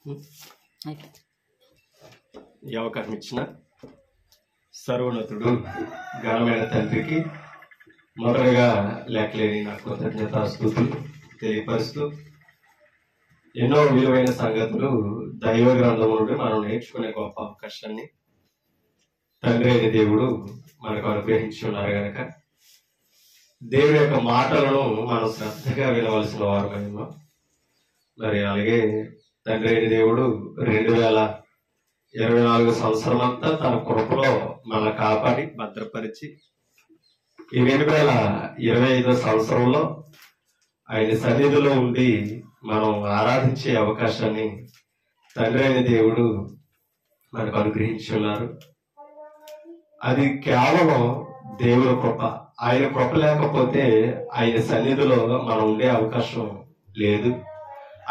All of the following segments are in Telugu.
ఈ అవకాశం ఇచ్చిన సర్వోన్నతుడు ఘనమైన తండ్రికి మొదటగా లేకలేని నా కృతజ్ఞతాస్తుతులు తెలియపరుస్తూ ఎన్నో విలువైన సంగతులు దైవ గ్రంథము నుండి మనం నేర్చుకునే గొప్ప అవకాశాన్ని తండ్రి అయిన దేవుడు మనకు అనుగ్రహించి ఉన్నారు కనుక దేవుడి యొక్క మాటలను మనం శ్రద్ధగా వినవలసిన వారమేమో. మరి అలాగే తండ్రి అయిన దేవుడు 2024 సంవత్సరం అంతా తన కృపలో మన కాపాడి భద్రపరిచి ఈ 2025 సంవత్సరంలో ఆయన సన్నిధిలో ఉండి మనం ఆరాధించే అవకాశాన్ని తండ్రి అయిన దేవుడు మనకు అనుగ్రహించి ఉన్నారు. అది కేవలం దేవుడి కృప. ఆయన కృప లేకపోతే ఆయన సన్నిధిలో మనం ఉండే అవకాశం లేదు.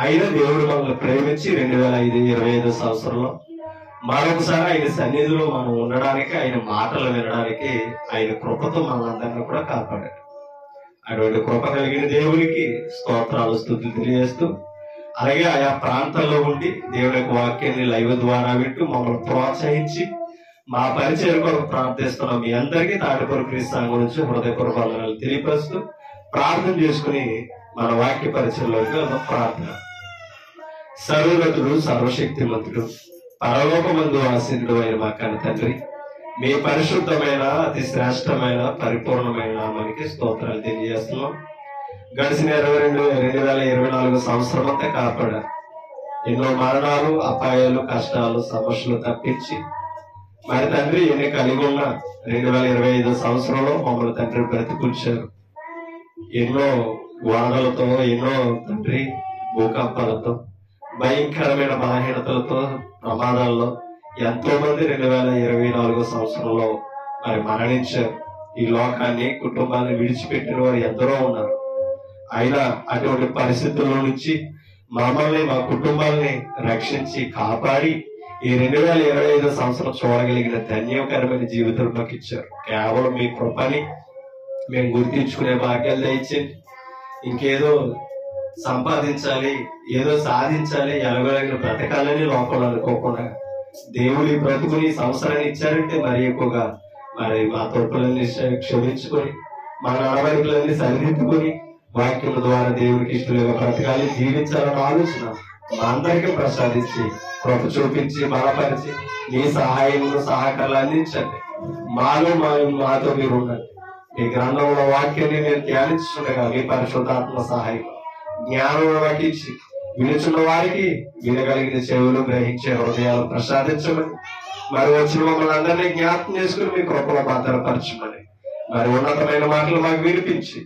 అయినా దేవుడు మనల్ని ప్రేమించి 2025 సంవత్సరంలో మరొకసారి ఆయన సన్నిధిలో మనం ఉండడానికి, ఆయన మాటలు వినడానికి ఆయన కృపతో మనందరినీ కూడా కాపాడాడు. అటువంటి కృప కలిగిన దేవునికి స్తోత్రాలు స్తుతులు తెలియజేస్తూ, అలాగే ఆయా ప్రాంతాల్లో ఉండి దేవుడి యొక్క వాక్యాన్ని లైవ్ ద్వారా వింటూ మమ్మల్ని ప్రోత్సహించి మా పరిచయం కొరకు ప్రార్థిస్తున్నాం. మీ అందరికీ తాటిపూర్ క్రీస్తు సంఘం నుంచి హృదయపూర్వక వందనాలు తెలియపరుస్తూ ప్రార్థన చేసుకుని మన వాక్య పరిచయంలోకి ప్రార్థన. సర్వోన్నతుడు సర్వశక్తిమంతుడు పరలోకమందు ఆసీనుడు అయిన మా కన్న తండ్రి, మీ పరిశుద్ధమైన అతి శ్రేష్టమైన పరిపూర్ణమైన నామానికి స్తోత్రాలు తెలియజేస్తున్నాం. గడిచిన 2024 సంవత్సరం అంతా కాపాడారు. ఎన్నో మరణాలు, అపాయాలు, కష్టాలు, సమస్యలు తప్పించి మరి తండ్రి ఎన్ని కలిగి ఉన్న 2025 సంవత్సరంలో మమ్మల్ని తండ్రి బ్రతికుంచారు. ఎన్నో వానలతో, ఎన్నో తండ్రి భూకంపాలతో, భయంకరమైన బలహీనతలతో, ప్రమాదాల్లో ఎంతో మంది 2024 సంవత్సరంలో మరి మరణించారు. ఈ లోకాన్ని, కుటుంబాన్ని విడిచిపెట్టిన వారు ఎందరో ఉన్నారు. అయినా అటువంటి పరిస్థితుల్లో నుంచి మమ్మల్ని, మా కుటుంబాలని రక్షించి కాపాడి ఈ 2025 సంవత్సరం చూడగలిగిన ధన్యకరమైన జీవితం మాకు ఇచ్చారు. కేవలం మీ కృపని మేము గుర్తించుకునే భాగ్యాలు దయచేయండి. ఇంకేదో సంపాదించాలి, ఏదో సాధించాలి, ఎలగలిగిన బ్రతకాలని లోపల అనుకోకుండా దేవుడి బ్రతుకుని సంవత్సరాన్ని ఇచ్చారంటే మరి ఎక్కువగా మరి మా తప్పులన్నీ క్షమించుకొని మా నడవడికలన్నీ సరిదిద్దుకొని వాక్యం ద్వారా దేవుడికి ఇష్టలుగా బ్రతకాలి, జీవించాలన్న ఆలోచన మా అందరికీ ప్రసాదించి కృప చూపించి బలపరిచి మీ సహాయములు సహకారాలు అందించండి. మాతో మీరు ఉండండి. మీ గ్రంథంలో వాక్యాన్ని మీరు ధ్యానించుండగా మీ పరిశుద్ధాత్మ సహాయం జ్ఞానం వహించి వినుచున్న వారికి వినగలిగిన చెవులు, గ్రహించే హృదయాలు ప్రసాదించమని, మరి వచ్చిన మమ్మల్ని అందరినీ జ్ఞాపకం చేసుకుని మీ కృపలో భద్రపరచమని, మరి ఉన్నతమైన మాటలు మాకు వినిపించి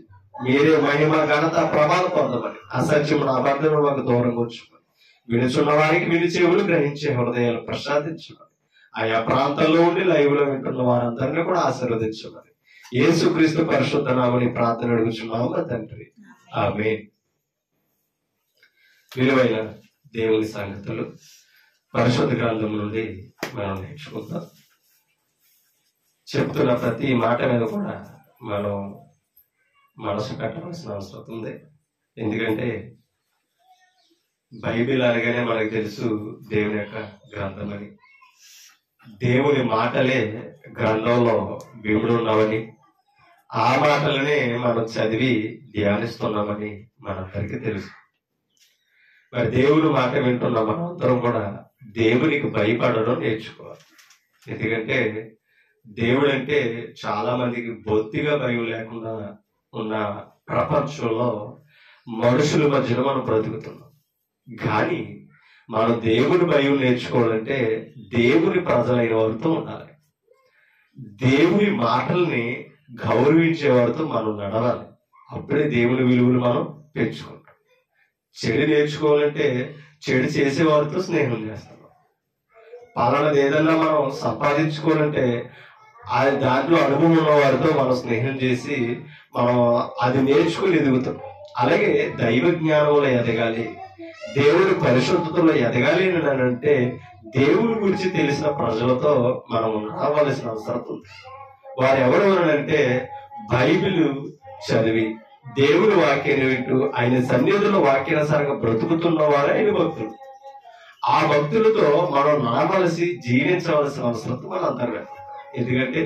మీరే మహిమ ఘనత ప్రభావం పొందమని, అసత్యమును అబద్ధము మాకు దూరంగా ఉంచమని, వినుచున్న వారికి విని చెవులు, గ్రహించే హృదయాలు ప్రసాదించమని, ఆయా ప్రాంతాల్లో ఉండి లైవ్ లో వింటున్న వారందరినీ కూడా ఆశీర్వదించమని యేసుక్రీస్తు పరిశుద్ధ నామమున ప్రార్థన అడుగుచున్నాము తండ్రి, ఆమేన్. విలువైన దేవుని సంగతులు పరిశుద్ధ గ్రంథం నుండి మనం నేర్చుకుందాం. చెప్తున్న ప్రతి మాట మీద కూడా మనం మనసు పెట్టవలసిన అవసరం ఉంది. ఎందుకంటే బైబిల్ అనగానే మనకు తెలుసు దేవుని యొక్క గ్రంథం అని, దేవుని మాటలే గ్రంథంలో బిగుడు ఉన్నవని, ఆ మాటలనే మనం చదివి ధ్యానిస్తున్నామని మనందరికీ తెలుసు. మరి దేవుని మాట వింటున్న మనందరం కూడా దేవునికి భయపడడం నేర్చుకోవాలి. ఎందుకంటే దేవుడు అంటే చాలా మందికి బొత్తిగా భయం లేకుండా ఉన్న ప్రపంచంలో మనుషుల మధ్యలో మనం బ్రతుకుతున్నాం. కానీ మనం దేవుని భయం నేర్చుకోవాలంటే దేవుని ప్రజలైన వారితో ఉండాలి. దేవుని మాటల్ని గౌరవించే వారితో మనం నడవాలి. అప్పుడే దేవుని విలువలు మనం పెంచుకుంటాం. చెడు నేర్చుకోవాలంటే చెడు చేసేవారితో స్నేహం చేస్తాం. పలానది ఏదన్నా మనం సంపాదించుకోవాలంటే దాంట్లో అనుభవం ఉన్న వారితో మనం స్నేహం చేసి మనం అది నేర్చుకుని ఎదుగుతాం. అలాగే దైవ జ్ఞానంలో ఎదగాలి, దేవుడి పరిశుద్ధతలో ఎదగాలి అని అంటే దేవుడి గురించి తెలిసిన ప్రజలతో మనం రావాల్సిన అవసరం ఉంది. వారు ఎవరు అంటే బైబిల్ చదివి దేవుడి వాక్యాన్ని వింటూ ఆయన సన్నిధిలో వాక్యానుసారంగా బ్రతుకుతున్న వారే ఆయన భక్తులు. ఆ భక్తులతో మనం నడవలసి జీవించవలసిన అవసరం మనం అందరూ. ఎందుకంటే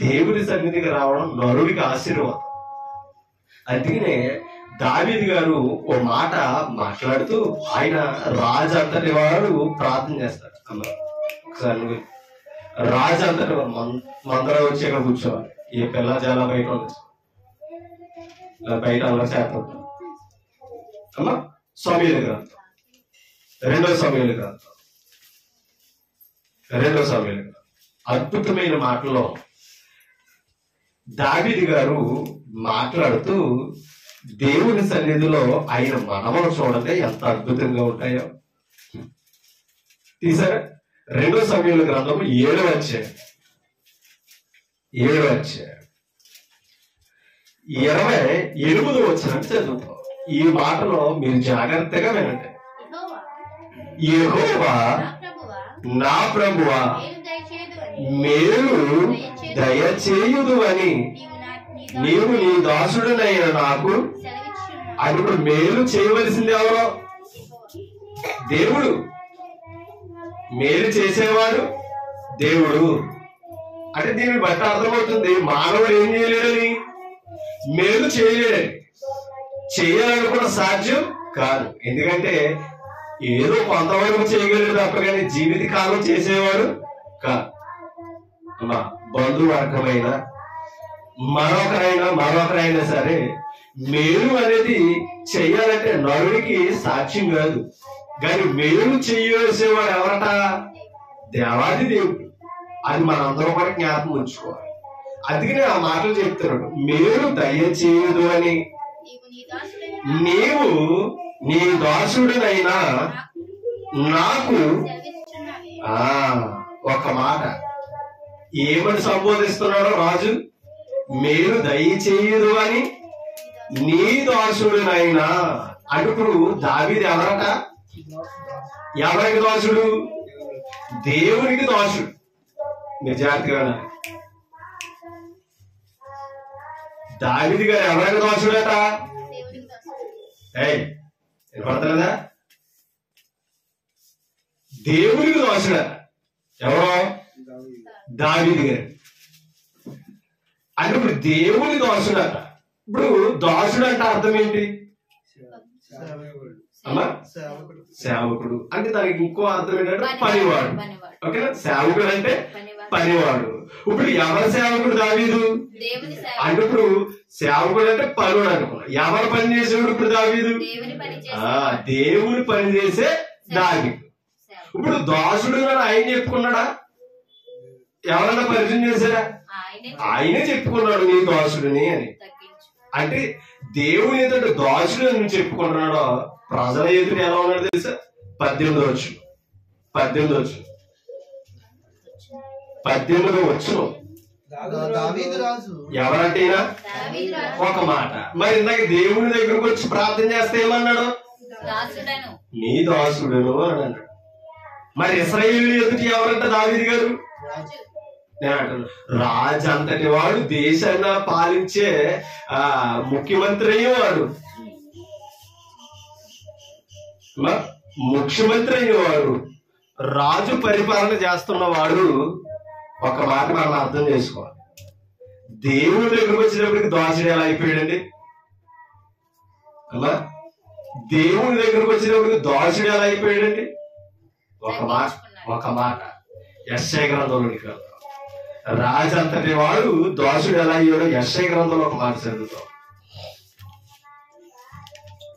దేవుని సన్నిధికి రావడం నరుడికి ఆశీర్వాదం. అందుకనే దావీదు గారు ఓ మాట మాట్లాడుతూ ఆయన రాజు అంతటి వాడు ప్రార్థన చేస్తాడు. అమ్మ ఒకసారి రాజు అంతటి మందర వచ్చి ఇక్కడ కూర్చోవాలి. ఏ పిల్ల చాలా బయట ఉండొచ్చు, బయట అలా చేపడతాం. అమ్మ సమూయేలు గ్రంథం, రెండో సమూయేలు గ్రంథం అద్భుతమైన మాటలో దావీదు గారు మాట్లాడుతూ దేవుని సన్నిధిలో ఆయన మనవలు చూడండి ఎంత అద్భుతంగా ఉంటాయో. తీసారా? రెండో సమూయేలు గ్రంథం 7వ అధ్యాయం 28వ వచనం చదువుతాం. ఈ మాటలో మీరు జాగ్రత్తగా వినండి. యెహోవా నా ప్రభువా మేలు దయచేయుదు అని నీవు నీ దాసుడునైన నాకు అప్పుడు మేలు చేయవలసింది ఎవరో? దేవుడు. మేలు చేసేవాడు దేవుడు. అంటే దీన్ని బట్టి అర్థమవుతుంది మానవుడు ఏం చేయలేడని, మేలు చేయలేడని. చేయాలని కూడా సాధ్యం కాదు. ఎందుకంటే ఏదో కొంతవరకు చేయగలడు తప్ప కానీ జీవితకాలం చేసేవాడు కాదు. బంధువర్గమైన మరొకరైనా సరే మేలు అనేది చెయ్యాలంటే నరుడికి సాధ్యం కాదు. కానీ మేలు చేయవలసేవాడు ఎవరట? దేవాది దేవుడు. అది మనందరం కూడా జ్ఞాపకం ఉంచుకోవాలి. అందుకనే ఆ మాటలు చెప్తున్నాడు, మేలు దయచేయదు అని నీవు నీ దాసుడునైనా నాకు. ఒక మాట ఏమని సంబోధిస్తున్నాడో రాజు, మేలు దయచేయదు అని నీ దాసుడునైనా. అంటే ఇప్పుడు దావీదు ఎవరట? ఎవరికి దాసుడు? దేవునికి దాసుడు. మీరు జాగ్రత్తగా వినాలి. దావీదు గారు ఎవరికి దాసుడట? వినపడతలేదా? దేవునికి దాసుడట. ఎవరో? దావీదు గారు. అంటే ఇప్పుడు దేవుని దాసుడట. ఇప్పుడు దాసుడు అంటే అర్థం ఏంటి? అమ్మా సేవకుడు అంటే దానికి ఇంకో అర్థం ఏంటంటే పనివాడు. ఓకేనా? సేవకుడు అంటే పనివాడు. ఇప్పుడు ఎవరి సేవకుడు దావీదు అంటే ఇప్పుడు సేవకుడు అంటే పనుడు అనుకున్నా. ఎవరు పని చేసేవాడు ఇప్పుడు దావీదు? దేవుని పని చేసే దావీదు. ఇప్పుడు దాసుడు అని ఆయన చెప్పుకున్నాడా? ఎవరన్నా పరిచయం చేశారా? ఆయనే చెప్పుకున్నాడు నీ దాసుడిని అని. అంటే దేవుని ఎదుట దాసుడు అని చెప్పుకుంటున్నాడో ప్రజల ఎదుట ఎలా ఉన్నాడు తెలుసా? 18వ వచనం ఎవరంటేనా? ఒక మాట. మరి ఇందాక దేవుని దగ్గరకు వచ్చి ప్రార్థన చేస్తే ఏమన్నాడు? నీ దాసుడును అని అన్నాడు. మరి ఇశ్రాయేలు ఎదుట ఎవరంట దావీదు గారు? నేను అంటున్నా రాజు అంతటి వాడు, దేశాన్ని పాలించే ముఖ్యమంత్రి అయ్యేవాడు, రాజు పరిపాలన చేస్తున్నవాడు. ఒక మాట మనం అర్థం చేసుకోవాలి. దేవుని దగ్గరకు వచ్చినప్పటికి దాసుడు ఎలా అయిపోయాడండి? అమ్మా దేవుని దగ్గరకు వచ్చినప్పటికి దాసుడు ఎలా అయిపోయాడండి? ఒక మాట యెషయా గ్రంథంలోనికి వెళ్తాం. రాజు అంతటి వాడు దాసుడు ఎలా అయ్యాడో యెషయా గ్రంథంలో ఒక మాట చదువుతాం.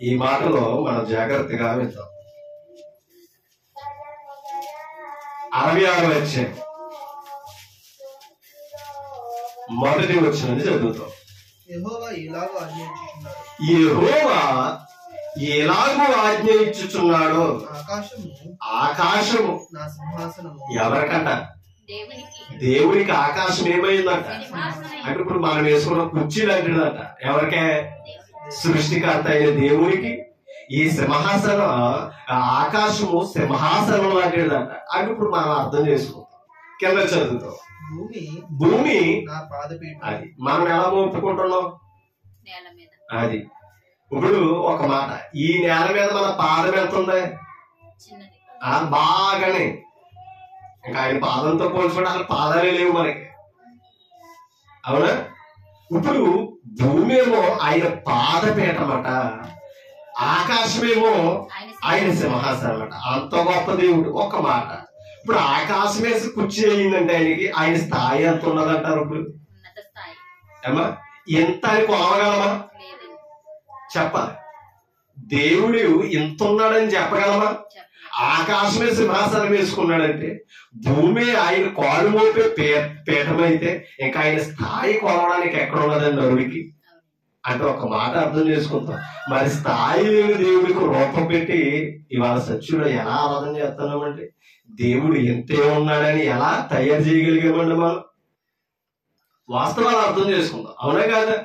ఈ మాటలో మనం జాగ్రత్తగా వింటాం. 66వ అధ్యాయం 1వ వచనం చదువుతాం. యెహోవా ఎలాగూ ఆజ్ఞ ఇచ్చుచున్నాడో ఆకాశము ఎవరికంట? దేవునికి ఆకాశం ఏమైందంట? అంటే ఇప్పుడు మనం వేసుకున్న కుర్చీలు అంటున్నదంట. ఎవరికే? సృష్టికర్త అయిన దేవునికి ఈ సింహాసనం, ఆకాశము సింహాసనం లాంటిదంట. అంటే ఇప్పుడు మనం అర్థం చేసుకుంటాం. కింద చదువుతాం, భూమి అది మనం ఎలా ఒప్పుకుంటున్నాం? అది ఇప్పుడు ఒక మాట, ఈ నేల మీద మన పాదం ఎంత ఉంది? బాగానే. ఇంకా ఆయన పాదంతో పోల్చుకుంటే అసలు పాదాలే లేవు మనకి, అవునా? ఇప్పుడు భూమి ఏమో ఆయన పాదపీఠమట, ఆకాశమేమో ఆయన సింహాసనం అట. అంత గొప్ప దేవుడు. ఒక మాట, ఇప్పుడు ఆకాశం వేసి కుర్చీ అయిందంటే ఆయనకి, ఆయన స్థాయి ఎంత ఉన్నదంటారు? ఇప్పుడు ఏమా ఎంత అని కొలవగలమా? చెప్పాలి. దేవుడు ఇంత ఉన్నాడని చెప్పగలమా? ఆకాశమే సింహాసనం వేసుకున్నాడంటే, భూమి ఆయన కాలు మోపే పీఠమైతే ఇంకా ఆయన స్థాయి కొలవడానికి ఎక్కడ ఉన్నదండి నరుడికి? అంటే ఒక మాట అర్థం చేసుకుంటాం. మరి స్థాయి లేని దేవుడికి రూపం పెట్టి ఇవాళ సత్యుడు ఎలా ఆరాధన చేస్తున్నామంటే, దేవుడు ఎంతే ఉన్నాడని ఎలా తయారు చేయగలిగామండి మనం? వాస్తవాలు అర్థం చేసుకుందాం, అవునా కాదా?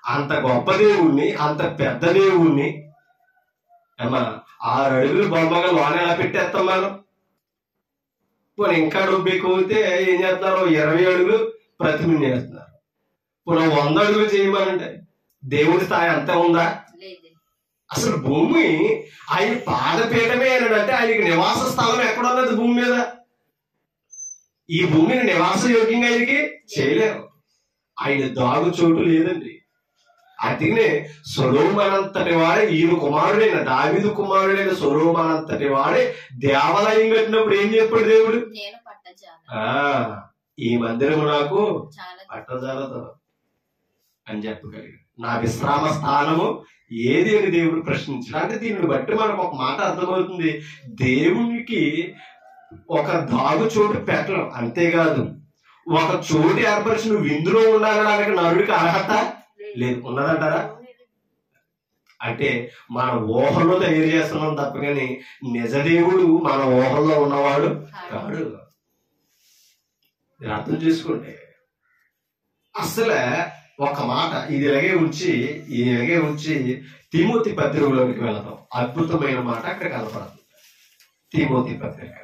అంత గొప్ప దేవుణ్ణి, అంత పెద్ద దేవుణ్ణి ఏమా 6 అడుగులు బొమ్మగా లోన ఎలా పెట్టేస్తాం మనం? పోనీ ఇంకా డబ్బు ఎక్కువ అయితే ఏం చేస్తున్నారు? 20 అడుగులు ప్రతిమ చేస్తున్నారు. పోనీ 100 అడుగులు చేయమనంటే దేవుడి స్థాయి అంతే ఉందా? అసలు భూమి ఆయన పాదపీఠమే అనంటే ఆయనకి నివాస స్థలం ఎక్కడ ఉన్నది భూమి మీద? ఈ భూమిని నివాస యోగ్యంగా ఆయనకి చేయలేరు. ఆయన దాగు చోటు లేదండి. అందుకనే సొలొమోనంతటి వాడే, ఈయన కుమారుడైన దావీదు కుమారుడైన సొలొమోనంతటి వాడే దేవాలయం కట్టినప్పుడు ఏం చెప్పాడు దేవుడు? ఈ మందిరం నాకు పట్టజాలదు అని చెప్పగలిగాడు. నా విశ్రామ స్థానము ఏది అని దేవుడు ప్రశ్నించాడు. అంటే దీన్ని బట్టి మనకు ఒక మాట అర్థమవుతుంది, దేవునికి ఒక దాగు చోటు పెట్టడం. అంతేకాదు, ఒక చోటు ఏర్పరిచి నువ్వు ఇందులో ఉండాలనడానికి నరుడికి అర్హత లేదు. ఉన్నదంటారా? అంటే మన ఊహలో తయారు చేస్తున్నాం తప్ప కానీ నిజ దేవుడు మన ఊహల్లో ఉన్నవాడు కాడు. అర్థం చేసుకోండి. అసలే ఒక మాట ఇది ఇలాగే ఉంచి తిమోతి పత్రికలోనికి వెళదాం. అద్భుతమైన మాట అక్కడ కనపడుతుంది. తిమోతి పత్రిక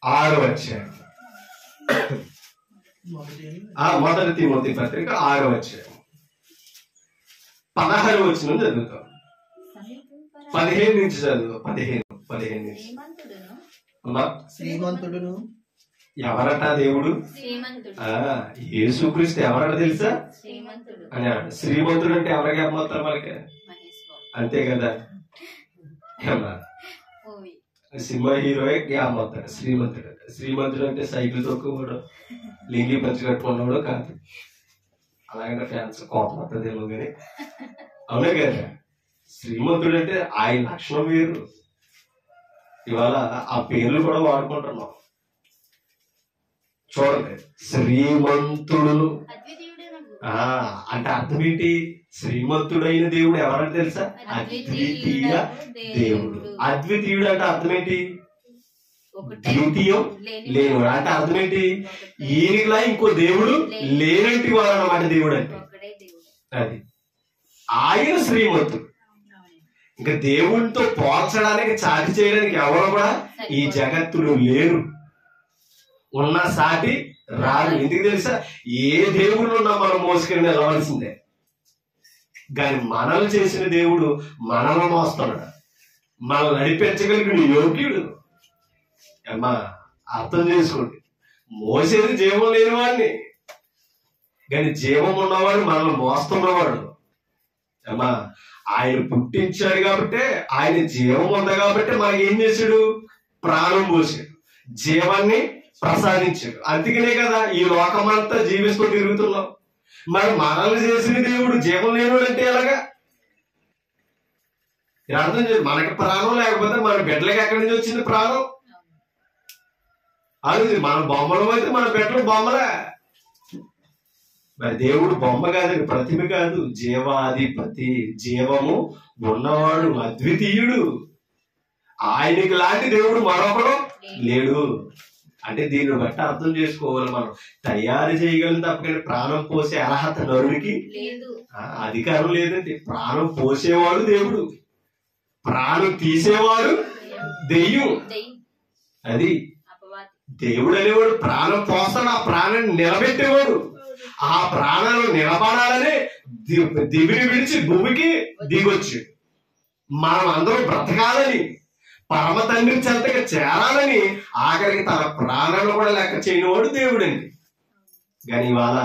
6వ అధ్యాయం. మొదటి తిమోతి పత్రిక 6వ అధ్యాయం 16వ వచనం చదువుతాం. 15 నుంచి చదువు. 15 నుంచి. శ్రీమంతుడును ఎవరట దేవుడు? యేసుక్రీస్తు ఎవరట తెలుసా? అని అన్నాడు. శ్రీమంతుడు అంటే ఎవరికి అమ్మవుతారు మనకి? అంతే కదా. సినిమా హీరోయే జ్ఞాపం అవుతాడు శ్రీమంతుడు అంటే. శ్రీమంతుడు అంటే సైకిల్ తొక్కుకోవడం, లింగి పంచి కట్టుకున్నవాడు కాదు. అలాగంటే ఫ్యాన్స్ కోపం అవుతుందేమో కానీ, అవునే కదా. శ్రీమంతుడు అంటే ఆయన లక్షణం వేరు. ఇవాళ ఆ పేర్లు కూడా వాడుకుంటున్నాం. చూడండి, శ్రీమంతుడు అంటే అర్థం ఏంటి? శ్రీమంతుడైన దేవుడు ఎవరంటే తెలుసా? అద్వితీయ దేవుడు. అద్వితీయుడు అంటే అర్థం ఏంటి? ద్వితీయం లేనివాడు. అంటే అర్థం ఏంటి? ఈయనలా ఇంకో దేవుడు లేనంటి వాడు అన్నమాట దేవుడు అంటే. అది ఆయన శ్రీమంతుడు. ఇంకా దేవుడితో పోల్చడానికి, చాటి చేయడానికి ఎవరు కూడా ఈ జగత్తులో లేరు. ఉన్న సాటి రాదు. ఎందుకు తెలుసా? ఏ దేవుడు ఉన్నా మనం మోసుకెళ్ళి నిలవలసిందే. కానీ మనల్ని చేసిన దేవుడు మనల్ని మోస్తున్నాడు, మనల్ని నడిపించగలిగిన యోగ్యుడు. అమ్మా అర్థం చేసుకోండి. మోసేది జీవం లేని వాడిని, కానీ జీవం ఉన్నవాడు మనల్ని మోస్తున్నవాడు. అమ్మా ఆయన పుట్టించాడు కాబట్టి, ఆయన జీవం ఉంది కాబట్టి మనకి ఏం చేశాడు? ప్రాణం పోసాడు, జీవాన్ని ప్రసాదించాడు. అందుకనే కదా ఈ లోకమంతా జీవిస్తూ తిరుగుతున్నాం. మరి మనల్ని చేసిన దేవుడు జీవం లేనివాడు అంటే ఎలాగా? అర్థం చేసి, మనకి ప్రాణం లేకపోతే మన బిడ్డలకి ఎక్కడి నుంచి వచ్చింది ప్రాణం? అది మన బొమ్మలు అయితే మన బిడ్డలు బొమ్మలే. మరి దేవుడు బొమ్మ కాదు, ప్రతిమ కాదు, జీవాధిపతి, జీవము ఉన్నవాడు, అద్వితీయుడు. ఆయనకి లాంటి దేవుడు మరొకడు లేడు. అంటే దీన్ని బట్టి అర్థం చేసుకోవాలి, మనం తయారు చేయగలం తప్ప ప్రాణం పోసే అర్హత నరుడికి అధికారం లేదండి. ప్రాణం పోసేవాడు దేవుడు, ప్రాణం తీసేవాడు దెయ్యం. అది దేవుడు అనేవాడు ప్రాణం పోస్తాడు, ఆ ప్రాణాన్ని నిలబెట్టేవాడు. ఆ ప్రాణాలు నిలబడాలనే దివిని విడిచి భూమికి దిగొచ్చు. మనం అందరం బ్రతకాలని, పరమ తండ్రి చెంతగా చేరాలని, ఆఖరికి తన ప్రాణాలు కూడా లెక్క చేయనివాడు దేవుడండి. కానీ ఇవాళ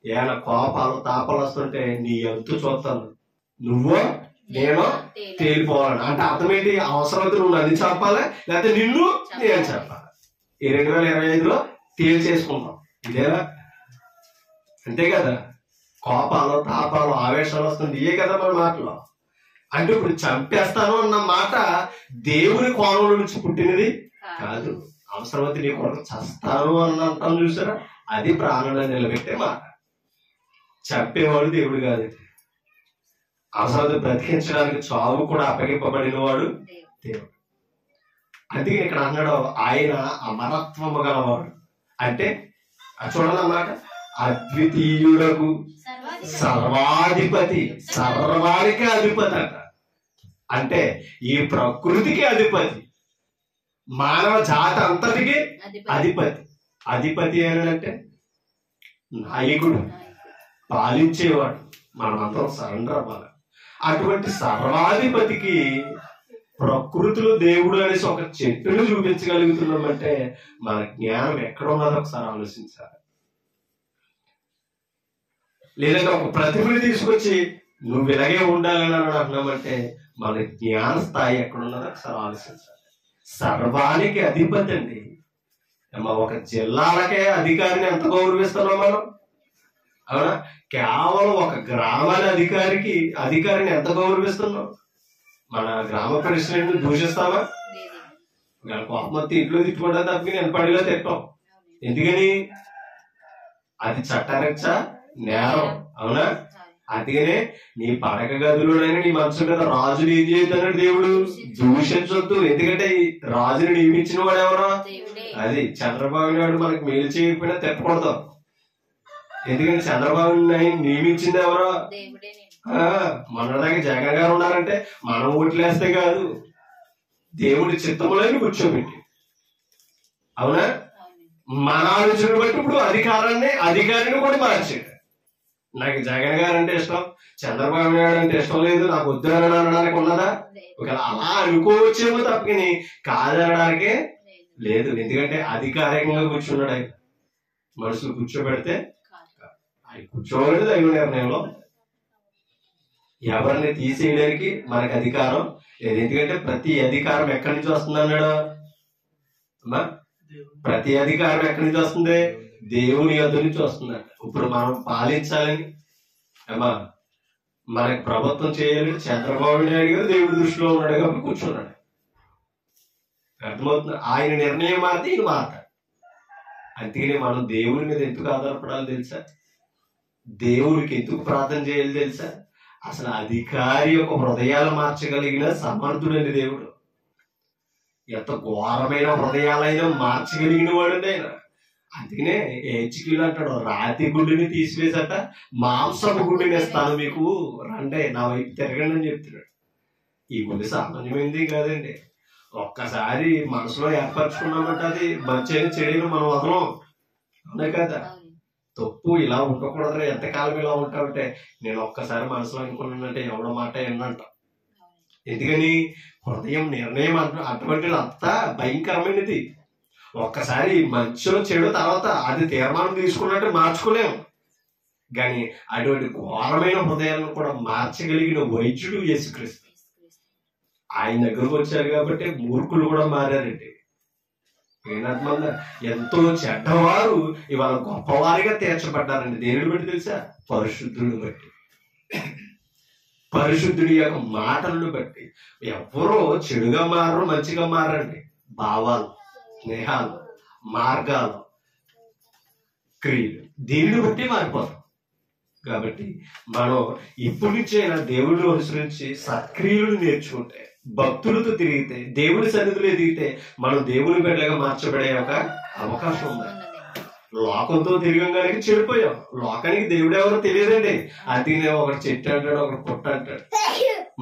ఏమైనా కోపాలు తాపాలు వస్తుంటే నీ ఎంతు చూస్తాను, నువ్వో నేను తేలిపోవాలని. అంటే అర్థం ఏంటి? అవసరమైతే నువ్వు నన్ను చెప్పాలి, లేకపోతే నిన్ను నేను చెప్పాలి. ఈ 2025లో తేల్చేసుకుంటాం ఇదేనా? అంతే కదా. కోపాలు తాపాలు ఆవేశాలు వస్తుంది, ఇవే కదా మన మాటలు. అంటే ఇప్పుడు చంపేస్తాను అన్న మాట దేవుని కోణంలో నుంచి పుట్టినది కాదు. అవసరమైతే నీ కొరకు చస్తాను అన్నంటాను చూసారా, అది ప్రాణాలను నిలబెట్టే మాట. చంపేవాడు దేవుడు కాదు. అవసరమైతే బ్రతికించడానికి చావు కూడా అప్పగింపబడిన వాడు దేవుడు. అందుకే ఇక్కడ అన్నాడు ఆయన అమరత్వము గలవాడు. అంటే చూడాలన్నమాట, అద్వితీయుడకు సర్వాధిపతి, సర్వానికి అధిపతి అంట. అంటే ఈ ప్రకృతికి అధిపతి, మానవ జాతి అంతటికి అధిపతి. అధిపతి అంటే నాయకుడు, పాలించేవాడు. మనమందరం సరెండర్ అవ్వాలి. అటువంటి సర్వాధిపతికి ప్రకృతిలో దేవుడు అనేసి ఒక చెట్టును చూపించగలుగుతున్నామంటే మన జ్ఞానం ఎక్కడ ఉన్నదో ఒకసారి ఆలోచించాలి. లేదంటే ఒక ప్రతిభని తీసుకొచ్చి నువ్వు ఇలాగే ఉండాలని అంటున్నామంటే మన జ్ఞాన స్థాయి ఎక్కడున్నదో ఒకసారి ఆలోచించాలి. సర్వానికి అధిపతి అండి. ఒక జిల్లాలకే అధికారిని ఎంత గౌరవిస్తున్నాం మనం, అవునా? కేవలం ఒక గ్రామాల అధికారిని ఎంత గౌరవిస్తున్నాం? మన గ్రామ ప్రెసిడెంట్ దూషిస్తామా? కోపమొత్తి ఇంట్లో తిట్టుకుంటా తప్పి నేను పడిలో తిట్టాం. ఎందుకని? అది చట్టరీత్యా నేరం, అవునా? అందుకనే నీ పడక గదిలోనైనా నీ మనసు మీద రాజుని ఏం చేయొద్దన్నాడు దేవుడు, దూషించొద్దు. ఎందుకంటే ఈ రాజుని నియమించిన వాడు ఎవరో, అది చంద్రబాబు నాయుడు మనకు మేలు చేయకపోయినా తిప్పకూడదు. ఎందుకంటే చంద్రబాబు నాయుడు నియమించింది ఎవరో, మొన్నదాకా జగన్ గారు ఉన్నారంటే మనం ఓట్లేస్తే కాదు, దేవుడి చిత్తములని కూర్చోబెట్టి, అవునా? మన ఆలోచన బట్టి ఇప్పుడు అధికారిని కూడా మార్చాడు. నాకు జగన్ గారు అంటే ఇష్టం, చంద్రబాబు నాయుడు అంటే ఇష్టం లేదు, నాకు వద్దు అనడానికి ఉన్నదా? ఒకవేళ అలా అనుకోవచ్చేమో తప్పని కాదనడానికే లేదు. ఎందుకంటే అధికారికంగా కూర్చున్నాడు ఆయన. మనుషులు కూర్చోబెడితే ఆయన కూర్చోబెడితే దైవ నిర్ణయంలో ఎవరిని తీసేయడానికి మనకు అధికారం లేదు. ఎందుకంటే ప్రతి అధికారం ఎక్కడి నుంచి వస్తుంది అన్నాడు అమ్మా? ప్రతి అధికారం ఎక్కడి నుంచి వస్తుంది? దేవుని యొద్ద నుంచి వస్తుందంట. ఇప్పుడు మనం పాలించాలని అమ్మా, మనకి ప్రభుత్వం చేయాలి. చంద్రబాబు నాయుడు గారు దేవుడి దృష్టిలో ఉన్నాడు కాబట్టి కూర్చున్నాడు. అర్థమవుతుంది? ఆయన నిర్ణయం మారితే ఈయన మారతాడు. అందుకని మనం దేవుని మీద ఎందుకు ఆధారపడాలి తెలుసా? దేవుడికి ఎందుకు ప్రార్థన చేయాలి తెలుసా? అసలు అధికారి యొక్క హృదయాలు మార్చగలిగిన సమర్థుడండి దేవుడు. ఎంత ఘోరమైన హృదయాలైనా మార్చగలిగిన వాడండి ఆయన. అందుకనే హెచ్కిలు అంటాడు, రాతి గుండెని తీసివేసట మాంసపు గుండెని ఇస్తాను మీకు, రండి నా వైపు తిరగండి అని చెప్తున్నాడు. ఈ గుండె సామాన్యమైంది కాదండి. ఒక్కసారి మనసులో ఏర్పరచుకున్నామంటే అది మంచి చెడును మనం వదలం, అవునా కదా? తప్పు ఇలా ఉండకూడదు, ఎంతకాలం ఇలా ఉంటామంటే నేను ఒక్కసారి మనసులో అనుకున్నానంటే ఎవడో మాట ఏంటంట. ఎందుకని? హృదయం నిర్ణయం అటువంటిది అంతా భయంకరమైనది. ఒక్కసారి మంచిలో చెడు తర్వాత అది తీర్మానం తీసుకున్నట్టు మార్చుకోలేము. కానీ అటువంటి ఘోరమైన హృదయాలను కూడా మార్చగలిగిన వైద్యుడు యేసుక్రీస్తు. ఆయన దగ్గరకు వచ్చారు కాబట్టి మూర్ఖులు కూడా మారారండి. ఏనర్థమందా? ఎంతో చెడ్డవారు ఇవాళ గొప్పవారిగా తీర్చబడ్డారండి. దేనిని బట్టి తెలుసా? పరిశుద్ధుని బట్టి, పరిశుద్ధుడి యొక్క మాటలను బట్టి. ఎవరో చెడుగా మారరు, మంచిగా మారండి. భావాలు, స్నేహాలు, మార్గాలు, క్రియలు, దీనిని బట్టి మారిపోతాం. కాబట్టి మనం ఇప్పటి నుంచైనా దేవుడిని అనుసరించి సత్క్రియలను నేర్చుకుంటే, భక్తులతో తిరిగితే, దేవుడి సన్నిధిలో ఎదిగితే మనం దేవుని బిడ్డలుగా మార్చబడే ఒక అవకాశం ఉంది. లోకంతో తిరగంగానే చెడిపోయాం. లోకానికి దేవుడు ఎవరో తెలియదండి. అందుకనే ఒకటి చెట్టు అంటాడు, ఒకటి పుట్ట అంటాడు,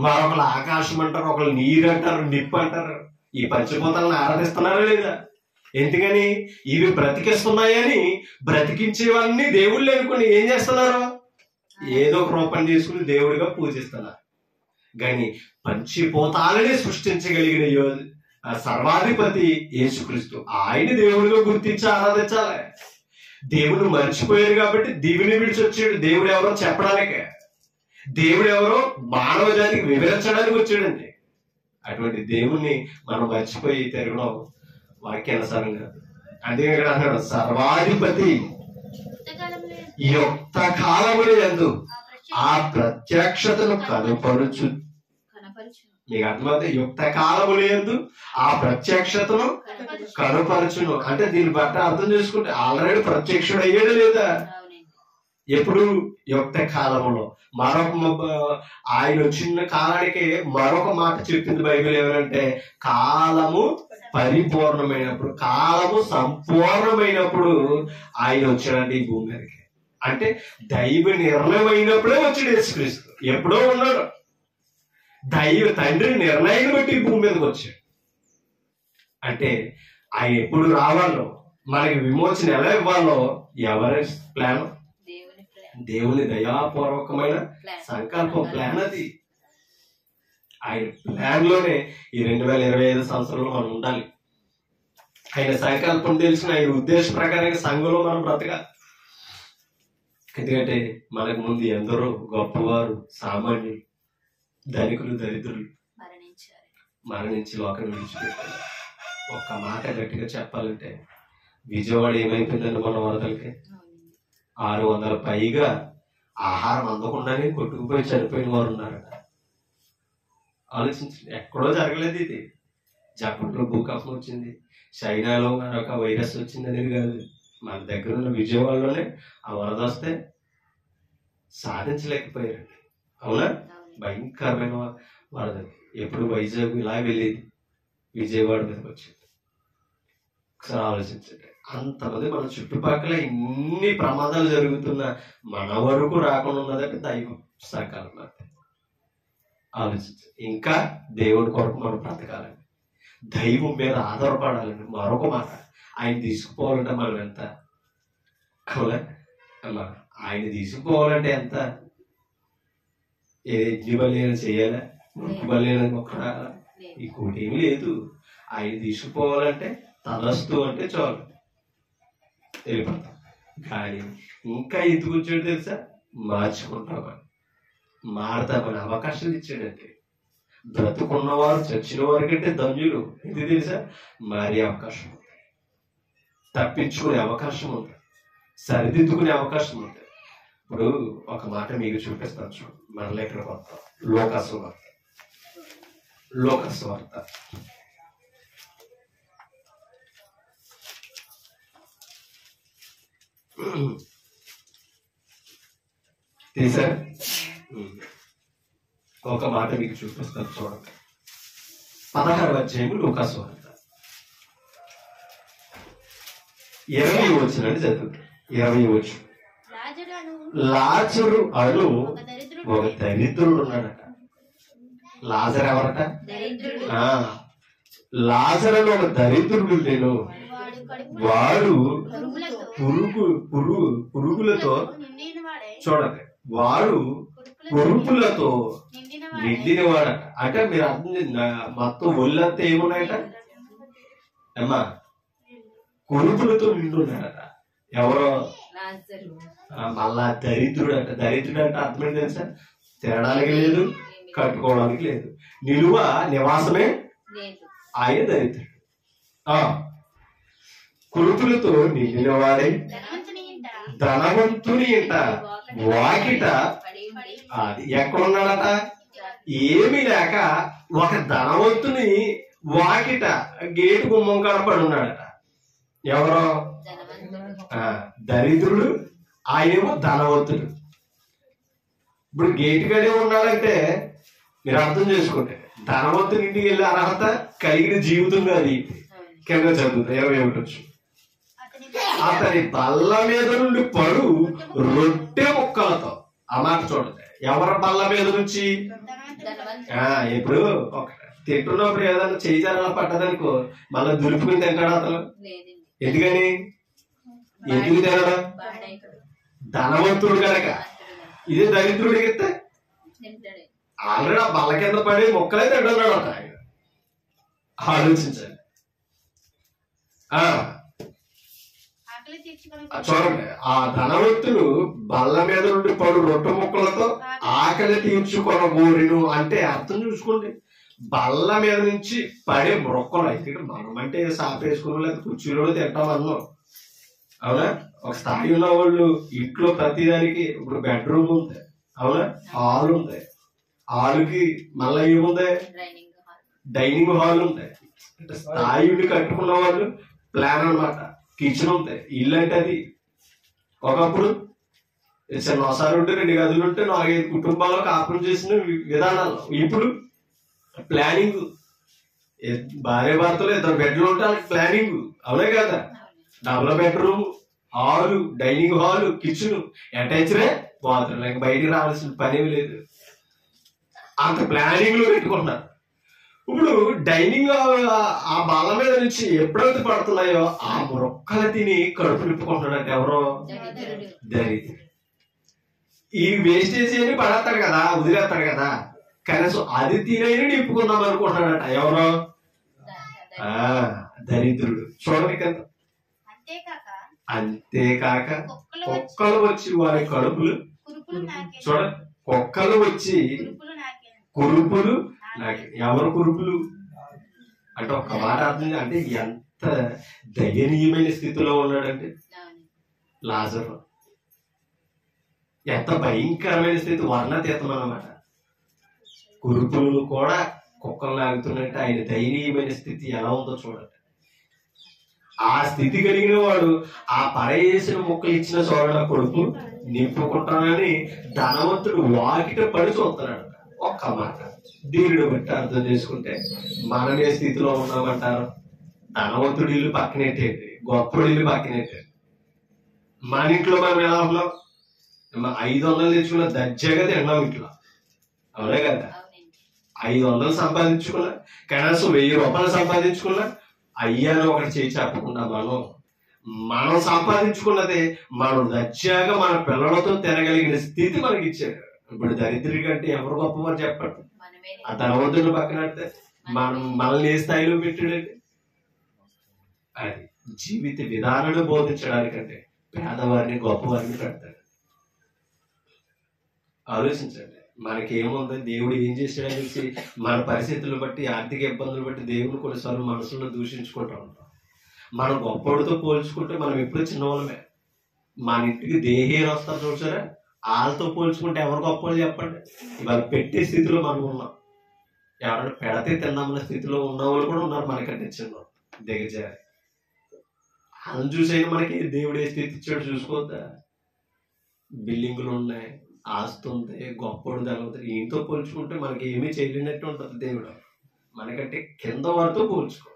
మరొకరు ఆకాశం అంటారు, ఒకరు నీరు అంటారు, నిప్పు అంటారు. ఈ పంచభూతాలను ఆరాధిస్తున్నారా లేదా? ఎందుకని? ఇవి బ్రతికిస్తున్నాయని బ్రతికించేవన్నీ దేవుళ్ళు అనుకుని ఏం చేస్తున్నారు? ఏదో ఒక రూపం చేసుకుని దేవుడిగా పూజిస్తున్నారు. కానీ పంచిపోతాలని సృష్టించగలిగిన సర్వాధిపతి యేసుక్రీస్తు. ఆయన దేవుడిగా గుర్తించి ఆరాధించాలి. దేవుడు మర్చిపోయారు కాబట్టి దేవుని విడిచి వచ్చాడు. దేవుడు ఎవరో చెప్పడానికే, దేవుడు ఎవరో మానవ జాతికి వివరించడానికి వచ్చాడండి. అటువంటి దేవుణ్ణి మనం మర్చిపోయి తిరగడం వాక్యానుసారం కాదు. అందుకే ఇక్కడ అన్నాడు సర్వాధిపతి యుక్త కాలములు యందు ఆ ప్రత్యక్షతను కనపరుచు. మీకు అర్థమైతే యుక్త కాలములు యందు ఆ ప్రత్యక్షతను కనపరచును అంటే దీన్ని బట్టి అర్థం చేసుకుంటే ఆల్రెడీ ప్రత్యక్షుడు అయ్యాడు లేదా? ఎప్పుడు? యుక్త కాలములో. మరొక ఆయన వచ్చిన కాలానికి మరొక మాట చెప్పింది బైబిల్ ఏమంటే కాలము పరిపూర్ణమైనప్పుడు, కాలము సంపూర్ణమైనప్పుడు ఆయన వచ్చాడండి ఈ భూమి మీదకి. అంటే దైవ నిర్ణయం అయినప్పుడే వచ్చాడు యేసుక్రీస్తు. ఎప్పుడో ఉన్నాడు. దైవ తండ్రి నిర్ణయాన్ని బట్టి ఈ భూమి మీదకి వచ్చాడు. అంటే ఆయన ఎప్పుడు రావాలో, మనకి విమోచన ఎలా ఇవ్వాలో ఎవరి ప్లాన్? దేవుని దయాపూర్వకమైన సంకల్పం, ప్లాన్ అది. ఆయన ప్లాన్ లోనే ఈ 2025 సంవత్సరంలో మనం ఉండాలి. ఆయన సంకల్పం తెలిసిన ఆయన ఉద్దేశ ప్రకారంగా సంఘంలో మనం బ్రతకాలి. ఎందుకంటే మనకు ముందు ఎందరో గొప్పవారు, సామాన్యులు, ధనికులు, దరిద్రులు మరణించి లోకం విడిచిపెట్టారు. ఒక్క మాట గట్టిగా చెప్పాలంటే విజయవాడ ఏమైపోయిందండి మన వరదలకి? 600 పైగా ఆహారం అందకుండానే కొట్టుకుపోయి చనిపోయిన వారు ఉన్నారట. ఆలోచించండి. ఎక్కడో జరగలేదు ఇది. జపాన్లో భూకంపం వచ్చింది, చైనాలో మరొక వైరస్ వచ్చింది అనేది కాదు. మన దగ్గర ఉన్న విజయవాడలోనే ఆ వరద వస్తే సాధించలేకపోయారండి. అవునా? భయంకరమైన వరద. ఎప్పుడు వైజాగ్ ఇలా వెళ్ళేది, విజయవాడ మీదకి వచ్చింది. ఒకసారి ఆలోచించండి. అంతమంది మన చుట్టుపక్కల ఇన్ని ప్రమాదాలు జరుగుతున్నా మన వరకు రాకుండా ఉన్నదంటే దైవం సంకల్పం. ఆలోచించండి. ఇంకా దేవుడి కొరకు మనం బ్రతకాలండి, దైవం మీద ఆధారపడాలండి. మరొక మాట, ఆయన తీసుకుపోవాలంటే మనం ఎంత? అవునా అమ్మా? ఆయన తీసుకుపోవాలంటే ఎంత? ఏ యజ్ఞ బలియన చేయాలా? ముక్కు బలియన మొక్క ఇంకోటి ఏమి లేదు. ఆయన తీసుకుపోవాలంటే తలస్తూ అంటే చాలు వెళ్ళిపోతాం. కానీ ఇంకా ఎందుకు వచ్చాడు తెలుసా? మార్చుకుంటామని, మారతామని అవకాశాలు ఇచ్చాడంటే. బ్రతుకున్నవారు చచ్చిన వారి కంటే ధన్యులు. ఎందుకు తెలుసా? మారే అవకాశం ఉంది, తప్పించుకునే అవకాశం ఉంది, సరిదిద్దుకునే అవకాశం ఉంది. ఇప్పుడు ఒక మాట మీకు చూపిస్తాను చూడు. మరలా ఇక్కడ వస్తాం. లోకసు వార్త తీసారు. ఒక మాట మీకు చూపిస్తాను చూడండి. 16వ అధ్యాయం లూకాసు వార్త 20వ వచనాన్ని చదువుతారు. 20వ వచనం. లాజరు అను ఒక దరిద్రుడు ఉన్నాడట. లాజర్ ఎవరట? లాజరు అని ఒక దరిద్రుడు నేను, వాడు పురుగులతో చూడండి, వాడు కురుపులతో నిండినవాడట. అంటే మీరు అర్థం, మొత్తం ఒళ్ళంతా ఏమున్నాయట అమ్మా? కురుపులతో నిండున్నాడట. ఎవరో మళ్ళా దరిద్రుడు అంట. దరిద్రుడు అంటే అర్థమైంది తెలుసా? తినడానికి లేదు, కట్టుకోవడానికి లేదు, నివాసమే ఆయన దరిద్రుడు. కురుపులతో నిండిన వాడే ధనవంతుని ఇంట వాకిట. అది ఎక్కడున్నాడట? ఏమి లేక ఒక ధనవంతుని వాకిట గేటు గుమ్మం కనపడి ఉన్నాడట. ఎవరో దరిద్రుడు, ఆయనేమో ధనవంతుడు. ఇప్పుడు గేటు గడే ఉన్నాడంటే మీరు అర్థం చేసుకుంటే ధనవంతుని ఇంటికి వెళ్ళే అర్హత కలిగిన జీవితం కాదు. కింద చదువుతా 21. అతని బల్ల మీద నుండి పడు రొట్టె ముక్కలతో. ఆ మాట చూడండి. ఎవరి బల్ల మీద నుంచి? ఇప్పుడు తింటున్నప్పుడు ఏదైనా చేయాలా పట్టదనుకో మళ్ళీ దులుపుకుని తింటాడు అతను. ఎందుకని? ఎందుకు తినడం? ధనవంతుడు కనుక. ఇదే దరిద్రుడికి ఇస్తే ఆల్రెడీ ఆ బల్ల కింద పడి మొక్కలే తింటున్నాడు అంట ఆయన. ఆలోచించండి. చూడండి, ఆ ధనవంతుడు బల్ల మీద నుండి పడు రొట్టె ముక్కలతో ఆకలి తీర్చుకొనగోరెను అంటే అర్థం చూసుకోండి. బల్ల మీద నుంచి పడే మొక్కలు అయితే మనం అంటే సాపేసుకుని లేదా కుర్చీలో తింటాం అన్నాం, అవునా? ఒక స్థాయి ఉన్న వాళ్ళు ఇంట్లో ప్రతిదానికి ఇప్పుడు బెడ్రూమ్ ఉంది, అవునా? హాల్ ఉంది, హాల్కి మళ్ళీ ఏముంది, డైనింగ్ హాల్ ఉంది. అంటే స్థాయిని కట్టుకున్న వాళ్ళు ప్లాన్ అన్నమాట. కిచెన్ ఉంది, ఇల్లు అంటే అది. ఒకప్పుడు చిన్నసారి ఉంటే 2 గదులు ఉంటే 4-5 కుటుంబాల్లో కాపురం చేసిన విధానాలు. ఇప్పుడు ప్లానింగ్, భార్య భర్తలు 2 బెడ్లు ఉంటే వాళ్ళకి ప్లానింగ్, అవునే కదా? Double bedroom, hall, dining hall, kitchen, అటాచ్డే బాత్రూమ్. ఇంకా బయటికి రావాల్సిన పని లేదు, అంత ప్లానింగ్ లో పెట్టుకుంటున్నారు. ఇప్పుడు డైనింగ్ ఆ బల్ల మీద నుంచి ఎప్పుడైతే పడుతున్నాయో ఆ మొక్కలు తిని కడుపు నింపుకుంటున్నాడంటే ఎవరో దరిద్రుడు. ఈ వేస్టేజ్ అని పడేస్తాడు కదా, వదిలేస్తాడు కదా, కనీసం అది తినైనా నింపుకుందాం అనుకుంటున్నాడట ఎవరో దరిద్రుడు. చూడండి కదా. అంతేకాక కుక్కలు వచ్చి వారి కడుపులు, చూడండి, కుక్కలు వచ్చి కురుపులు నాకు. ఎవరు కురుపులు అంటే ఒక్క మాట అర్థం అంటే ఎంత దయనీయమైన స్థితిలో ఉన్నాడంటే లాజరు. ఎంత భయంకరమైన స్థితి, వర్ణతీతం అన్నమాట. కురుపులు కూడా కుక్కలు లాగుతున్నట్టు ఆయన దయనీయమైన స్థితి ఎలా ఉందో చూడండి. ఆ స్థితి కలిగిన వాడు ఆ పరయేసిన ముక్కలు ఇచ్చిన చోట కొడుకు నింపుకుంటానని ధనవంతుడు వాకిట పడి చూస్తున్నాడు. ఒక్క మాట దీనిని బట్టి అర్థం చేసుకుంటే మనం ఏ స్థితిలో ఉన్నామంటారు? ధనవంతుడి ఇల్లు పక్కనెట్టేది, గొప్పడి ఇల్లు పక్కనెట్టేది. మన ఇంట్లో మనం ఎలా ఉన్నాం? 500 తెచ్చుకున్న దర్జాగా తిన్నాం ఇంట్లో, అవునే కదా? 500 సంపాదించుకున్నా, కనీసం 1000 రూపాయలు సంపాదించుకున్నా అయ్యాను ఒకటి చేయి చెప్పకుండా మనం సంపాదించుకున్నదే మనం దర్జాగా మన పిల్లలతో తినగలిగిన స్థితి మనకి ఇచ్చాడు. ఇప్పుడు దరిద్రుడి కంటే ఎవరు గొప్పవారు చెప్పండి? ఆ ధనవంతుడు పక్కన మనల్ని ఏ స్థాయిలో పెట్టాడండి? అది జీవిత విధానాన్ని బోధించడానికంటే పేదవారిని గొప్పవారిని పెడతాడు. ఆలోచించండి, మనకేముంది, దేవుడు ఏం చేశాడని తెలిసి మన పరిస్థితులను బట్టి, ఆర్థిక ఇబ్బందులు బట్టి దేవుని కొన్నిసార్లు మనసులో దూషించుకుంటూ ఉంటాం. మనం గొప్పవాడితో పోల్చుకుంటే మనం ఎప్పుడు చిన్నవాళ్ళమే. మన ఇంటికి దేహీయులు వస్తారు చూసారా, వాళ్ళతో పోల్చుకుంటే ఎవరు గొప్పవాళ్ళు చెప్పండి? ఇవాళ పెట్టే స్థితిలో మనం ఉన్నాం. ఎవరైనా పెడితే తిన్నామన్న స్థితిలో ఉన్నవాళ్ళు కూడా ఉన్నారు మనకంటే చిన్న దిగజారి. వాళ్ళని చూసైనా మనకి దేవుడు ఏ స్థితి ఇచ్చాడు చూసుకోవద్దా? బిల్డింగులు ఉన్నాయి, ఆస్తి ఉంది, గొప్పడు తగ్గుతుంది. ఈయనతో పోల్చుకుంటే మనకి ఏమీ చేయలేనట్టు ఉంటుంది దేవుడు. మనకంటే కింద వారితో పోల్చుకో,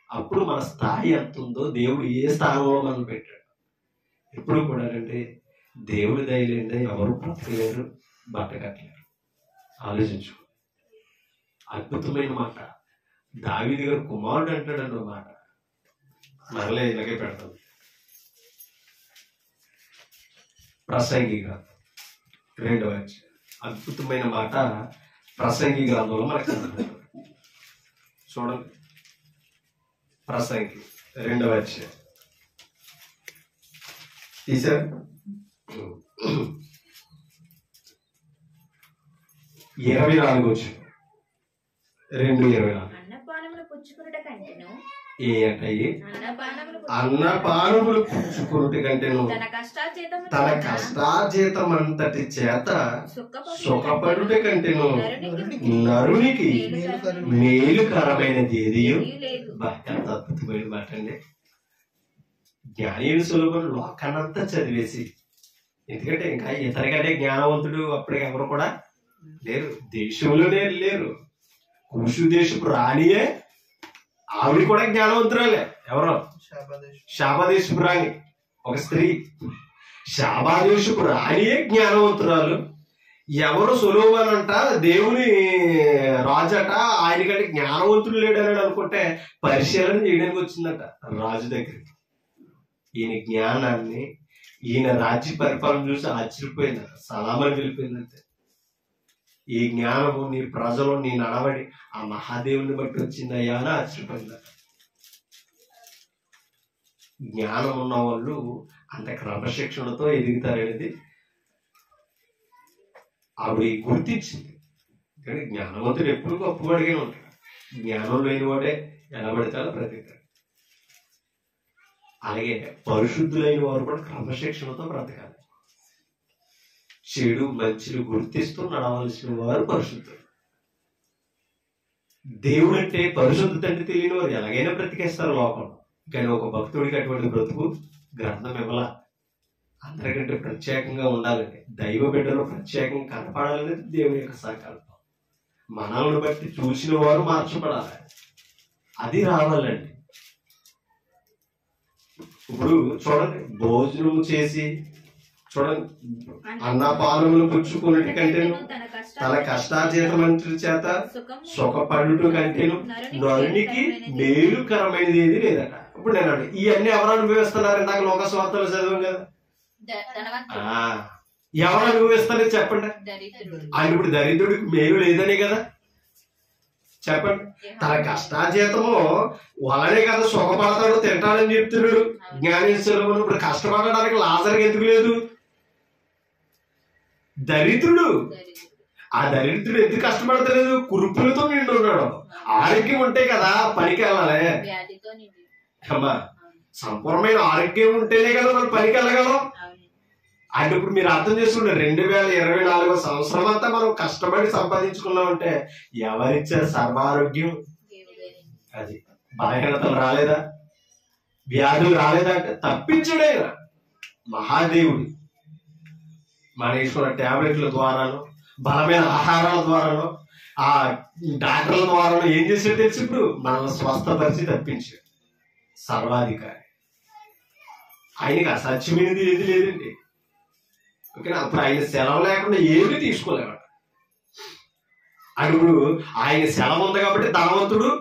అప్పుడు మన స్థాయి ఎంత ఉందో దేవుడు ఏ స్థానంలో మనం పెట్టాడు. ఎప్పుడు కూడా అంటే దేవుడి దయలేంటే ఎవరు బ్రతకలేరు, బట్టకట్టలేరు. ఆలోచించు. అద్భుతమైన మాట. దావీదు గారు కుమారుడు అంటాడన్న మాట మరలే ఇలాగే పెడతాం. ప్రసంగి గ్రంథం 2వ అధ్యాయం అద్భుతమైన మాట ప్రసంగి గ్రంథంలో మనకు చూడండి. ప్రసంగి 2వ అధ్యాయం తీసారు 24 వచ్చి 2:24 ఏ అంటాయి? అన్నపానములు పుచ్చుకున్నటి కంటేను తన కష్టార్జితం అంతటి చేత సుఖపడుట కంటేను నరునికి మేలుకరమైనది ఏది? ఎంత అద్భుతమైన మాట అండి. జ్ఞానీయులు సులభులు లోకానంతా చదివేసి, ఎందుకంటే ఇంకా ఇతనికంటే జ్ఞానవంతుడు అప్పుడు ఎవరు కూడా లేరు, దేశంలోనే లేరు. కూషు దేశపు రాణియే, ఆవిడ కూడా జ్ఞానవంతురాలే. ఎవరో శాబాదేశపు రాణి, ఒక స్త్రీ. శాబాదేశపు రాణియే జ్ఞానవంతురాలు. ఎవరు సొలొమోను అంట దేవుని రాజట, ఆయనకంటే జ్ఞానవంతుడు లేడని అనుకుంటే పరిశీలన చేయడానికి వచ్చిందట రాజు దగ్గరికి. ఈయన జ్ఞానాన్ని, ఈయన రాజ్య పరిపాలన చూసి ఆశ్చర్యపోయిందట, సలామని వెళ్ళిపోయిందంటే. ఈ జ్ఞానము నీ ప్రజలు నీ నడవడి ఆ మహాదేవుని బట్టి వచ్చిందయ్యా అని ఆశ్చర్యపోయింది. జ్ఞానం ఉన్న వాళ్ళు అంత క్రమశిక్షణతో ఎదుగుతారనేది ఆవిడ గుర్తించింది. కానీ జ్ఞానవంతుడు ఎప్పుడు గొప్పవాడిగానే ఉంటాడు. జ్ఞానం లేనివాడే ఎలా పడతాడో బ్రతికాడు. అలాగే పరిశుద్ధులైన వారు కూడా క్రమశిక్షణతో బ్రతకాలి. చెడు మంచిని గుర్తిస్తూ నడవలసిన వారు పరిశుద్ధులు. దేవుడు అంటే పరిశుద్ధత అంటే తెలియని వారు ఎలాగైనా బ్రతికేస్తారు లోకంలో. కానీ ఒక భక్తుడికి అటువంటి బ్రతుకు గ్రంథం ఇవ్వాల. అందరికంటే ప్రత్యేకంగా ఉండాలండి. దైవ బిడ్డలో ప్రత్యేకంగా కనపడాలనేది దేవుని యొక్క సంకల్పం. మనల్ని బట్టి చూసిన వారు మార్చబడాలి. అది రావాలండి. ఇప్పుడు చూడండి, భోజనం చేసి చూడండి, అన్నపానములు పుచ్చుకున్నటి కంటేను తన కష్టార్జితమంత్రి చేత సుఖపడుట కంటేను నరునికి మేలుకరమైనది ఏది లేదట. ఇప్పుడు నేను ఇవన్నీ ఎవరు అనుభవిస్తున్నారు? నాకు లోక స్వార్థలు చదివాం కదా. ఎవరు అనుభవిస్తారో చెప్పండి. ఆయన ఇప్పుడు దరిద్రుడికి మేలు లేదనే కదా చెప్పండి. తన కష్టార్జితము వలనే కదా సుఖపడతాడు, తింటాడని చెప్తున్నాడు జ్ఞానేశ్వరుడు. ఇప్పుడు కష్టపడడానికి లాజర్కి ఎందుకు లేదు? దరిద్రుడు. ఆ దరిద్రుడు ఎందుకు కష్టపడతలేదు? కురుపులతో నిండి ఉన్నాడు. ఆరోగ్యం ఉంటే కదా పనికి వెళ్ళాలి. అమ్మా, సంపూర్ణమైన ఆరోగ్యం ఉంటేనే కదా మనం పనికి వెళ్ళగలం. అంటే ఇప్పుడు మీరు అర్థం చేసుకుంటే 2024 సంవత్సరం అంతా మనం కష్టపడి సంపాదించుకున్నామంటే ఎవరిచ్చారు సర్వారోగ్యం? అది బలహీనతలు రాలేదా? వ్యాధులు రాలేదా? అంటే తప్పించడైనా మహాదేవుడు. మన వేసుకున్న టాబ్లెట్ల ద్వారాను, బలమైన ఆహారాల ద్వారాను, ఆ డాక్టర్ల ద్వారాను ఏం చేసాడు తెలిసి ఇప్పుడు మనల్ని స్వస్థపరిచి తప్పించాడు. సర్వాధికారి. ఆయనకి అసత్యమైనది ఏది లేదండి. ఓకేనా? అప్పుడు ఆయన సెలవు లేకుండా ఏమీ తీసుకోలేవాడు. అప్పుడు ఆయన సెలవు ఉంది కాబట్టి ధనవంతుడు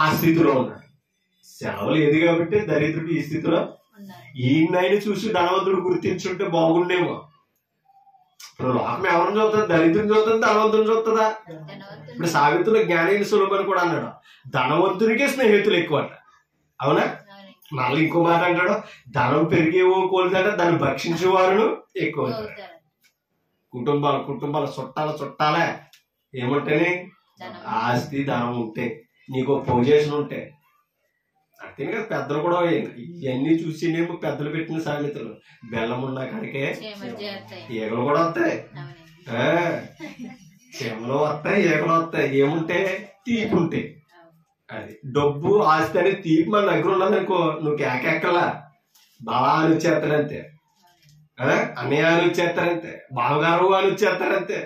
ఆ స్థితిలో ఉన్నాడు. సెలవు లేదు కాబట్టి దరిద్రుడు ఈ స్థితిలో. ఈయన చూసి ధనవంతుడు గుర్తించుంటే బాగుండేమో. ఇప్పుడు లోకం ఎవరిని చూస్తుంది? దరిద్రుని చూస్తుంది, ధనవంతుని చూస్తుందా? ఇప్పుడు సావిత్రులు జ్ఞానేని సులభని కూడా అన్నాడు, ధనవంతునికే స్నేహితులు ఎక్కువ అంట. అవునా? మళ్ళీ ఇంకో మాట అంటాడు, ధనం పెరిగేవో కోలుదంట దాన్ని భక్షించేవారును ఎక్కువ. కుటుంబాల చుట్టాలే ఏముంటేనే ఆస్తి ధనం ఉంటే, నీకు పొజిషన్ ఉంటే అంతే కదా. పెద్దలు కూడా ఇవన్నీ చూసినేమో పెద్దలు పెట్టిన సామెతలు. బెల్లం ఉన్న కాడికే ఈగలు కూడా వస్తాయి, చెమలు వస్తాయి, ఈగలు వస్తాయి. ఏముంటే తీపి ఉంటే. అది డబ్బు ఆస్తి అనేది తీపి మన దగ్గర ఉన్నదనుకో, నువ్వు కేకెక్కలా బాగా అని వచ్చేస్తారంతే, అన్నయ్య అని వచ్చేస్తారంతే, బావగారు అని వచ్చేస్తారంతే.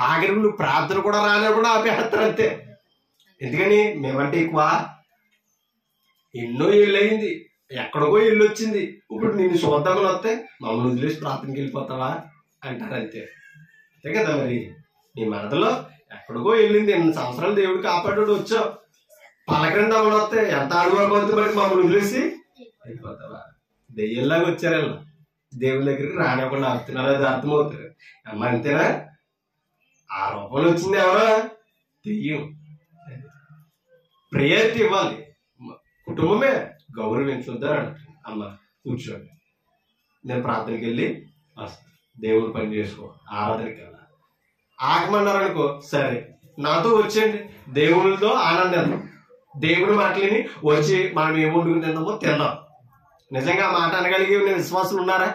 ఆఖరికి నువ్వు ప్రార్థన కూడా రానివ్వకుండా ఆపేస్తారంతే. ఎందుకని? మేమంటే ఎక్కువ. ఎన్నో ఏళ్ళు అయింది, ఎక్కడికో ఇల్లు వచ్చింది, ఇప్పుడు నిన్ను చూద్దామని వస్తే మమ్మల్ని వదిలేసి ప్రార్థనకి వెళ్ళిపోతావా అంటారంతే. అంతే కదా. మరి నీ మనదలో ఎక్కడికో వెళ్ళింది, 8 సంవత్సరాలు దేవుడు కాపాడు వచ్చావు, పలకరిండి అమలు వస్తే ఎంత అడుగుపడుతుంది బట్టి మమ్మల్ని వదిలేసి వెళ్ళిపోతావా? దెయ్యంలాగా వచ్చారు వీళ్ళు, దేవుని దగ్గరికి రానివ్వకుండా ఆపుతున్నారు. అది అర్థమవుతుంది. అమ్మ అంతేనా? ఆ రూపంలో వచ్చింది ఎవరో? దెయ్యం. ప్రయారిటీ ఇవ్వాలి. కుటుంబమే గౌరవించుద్దని అంటారు. అమ్మ కూర్చోండి, నేను ప్రార్థనకి వెళ్ళి వస్తాను, దేవుని పని చేసుకో, ఆరాధనకి వెళ్ళాలి. ఆగమన్నారు అనుకో, సరే నాతో వచ్చేయండి, దేవునితో ఆనందం, దేవుని మాటలని వచ్చి మనం ఏం వండుకుని తిందామో తిందాం. నిజంగా మాట అనగలిగి విశ్వాసులు ఉన్నారా?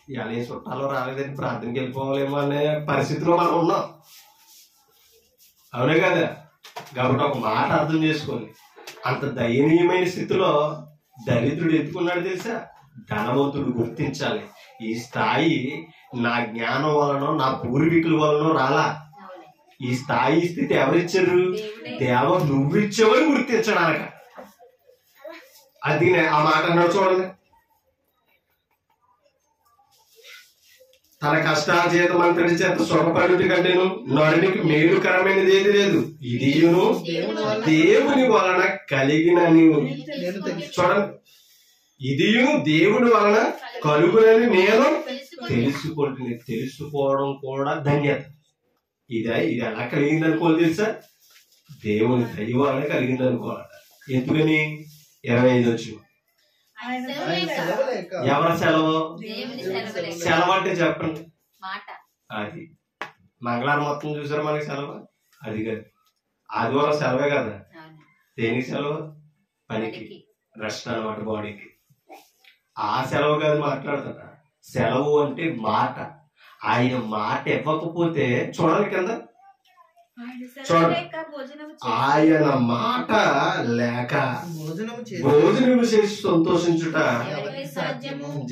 ఇలా ఏ చుట్టాలో రాలేదని ప్రార్థనకి వెళ్ళిపోవాలేమో అనే పరిస్థితిలో మనం ఉన్నాం. అవునే కదా. కాబట్టి ఒక మాట అర్థం చేసుకోండి. అంత దయనీయమైన స్థితిలో దరిద్రుడు ఎత్తుకున్నాడు తెలుసా? ధనవంతుడు గుర్తించాలి, ఈ స్థాయి నా జ్ఞానం వలన, నా పూర్వీకుల వలన రాలా. ఈ స్థాయి స్థితి ఎవరిచ్చారు? దేవుడు నువ్విచ్చావని గుర్తించడానక. అది ఆ మాట అన్నాడు చూడండి. తన కష్టార్జితం అంతటి చేత సుఖపడుట కంటేను నరునికి మేలుకరమైనది ఏది లేదు. ఇది దేవుని వలన కలిగిన చూడండి, ఇది దేవుని వలన కలుగునని నేను తెలుసుకుంటుంది. తెలుసుకోవడం కూడా ధన్యత. ఇది ఎలా కలిగింది అనుకోవాలి తెలుసా? దేవుని దయ వలన కలిగింది అనుకోవాలట. ఎందుకని? 25 వచ్చిన ఎవరి సెలవు? సెలవు అంటే చెప్పండి. అది మంగళవారం మొత్తం చూసారా మనకి సెలవు? అది కాదు. ఆదివారం సెలవే కదా. దేనికి సెలవు? పనికి, రెస్ట్ అన్నమాట బాడీకి. ఆ సెలవు కాదు మాట్లాడుతున్నా. సెలవు అంటే మాట. ఆయన మాట ఇవ్వకపోతే చూడాలి కింద, చూడండి. ఆయన మాట లేక భోజనం చేసి సంతోషించుట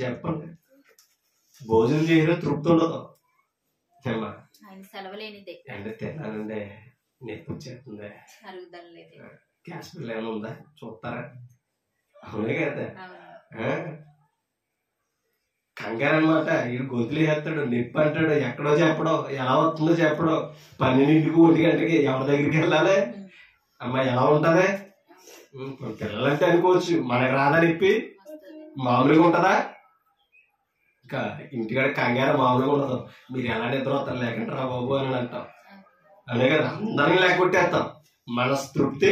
చెప్పండి. భోజనం చేయడం తృప్తి ఉండదు. అంటే తిన్నానండి, నొప్పి వచ్చేస్తుంది, గ్యాస్ బిల్ ఏమైనా ఉందా చూస్తారా? అవునే కదా. కంగారు అనమాట. వీడు గొంతులు వేస్తాడు, నొప్పి అంటాడు, ఎక్కడో చెప్పడం, ఎలా వస్తుందో చెప్పడం. 12కి 1 గంటకి ఎవరి దగ్గరికి వెళ్ళాలి? అమ్మా ఎలా ఉంటది? పిల్లలంటే అనుకోవచ్చు, మనకు రాదా నొప్పి? మామూలుగా ఉంటదా? ఇంకా ఇంటికాడ కంగారు మామూలుగా ఉండదు. మీరు ఎలా నిద్ర వస్తారు లేకంటే రా బాబు అని అంటాం. అదే కదా, అందరినీ లేకొట్టేస్తాం. మనస్తృప్తి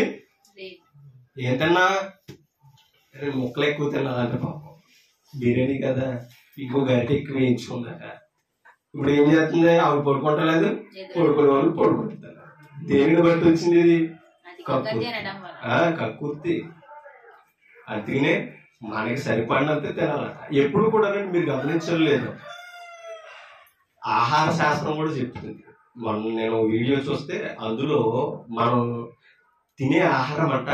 ఏంటన్నా? ముక్కలు ఎక్కువ తిన్నదంటే పాపం బిర్యానీ కదా, ఇంకో గరిట ఎక్కువ వేయించుకుందట. ఇప్పుడు ఏం చేస్తుంది? అవి పడుకుంటలేదు, పడుకునే వాళ్ళు పడుకుంటారు. దేనిని బట్టి వచ్చింది ఇది? కక్కుర్తి. అందుకనే మనకి సరిపడినంత తినాలట. ఎప్పుడు కూడా మీరు గమనించలేదు, ఆహార శాస్త్రం కూడా చెప్తుంది. మొన్న నేను వీడియో చూస్తే అందులో మనం తినే ఆహారం అంట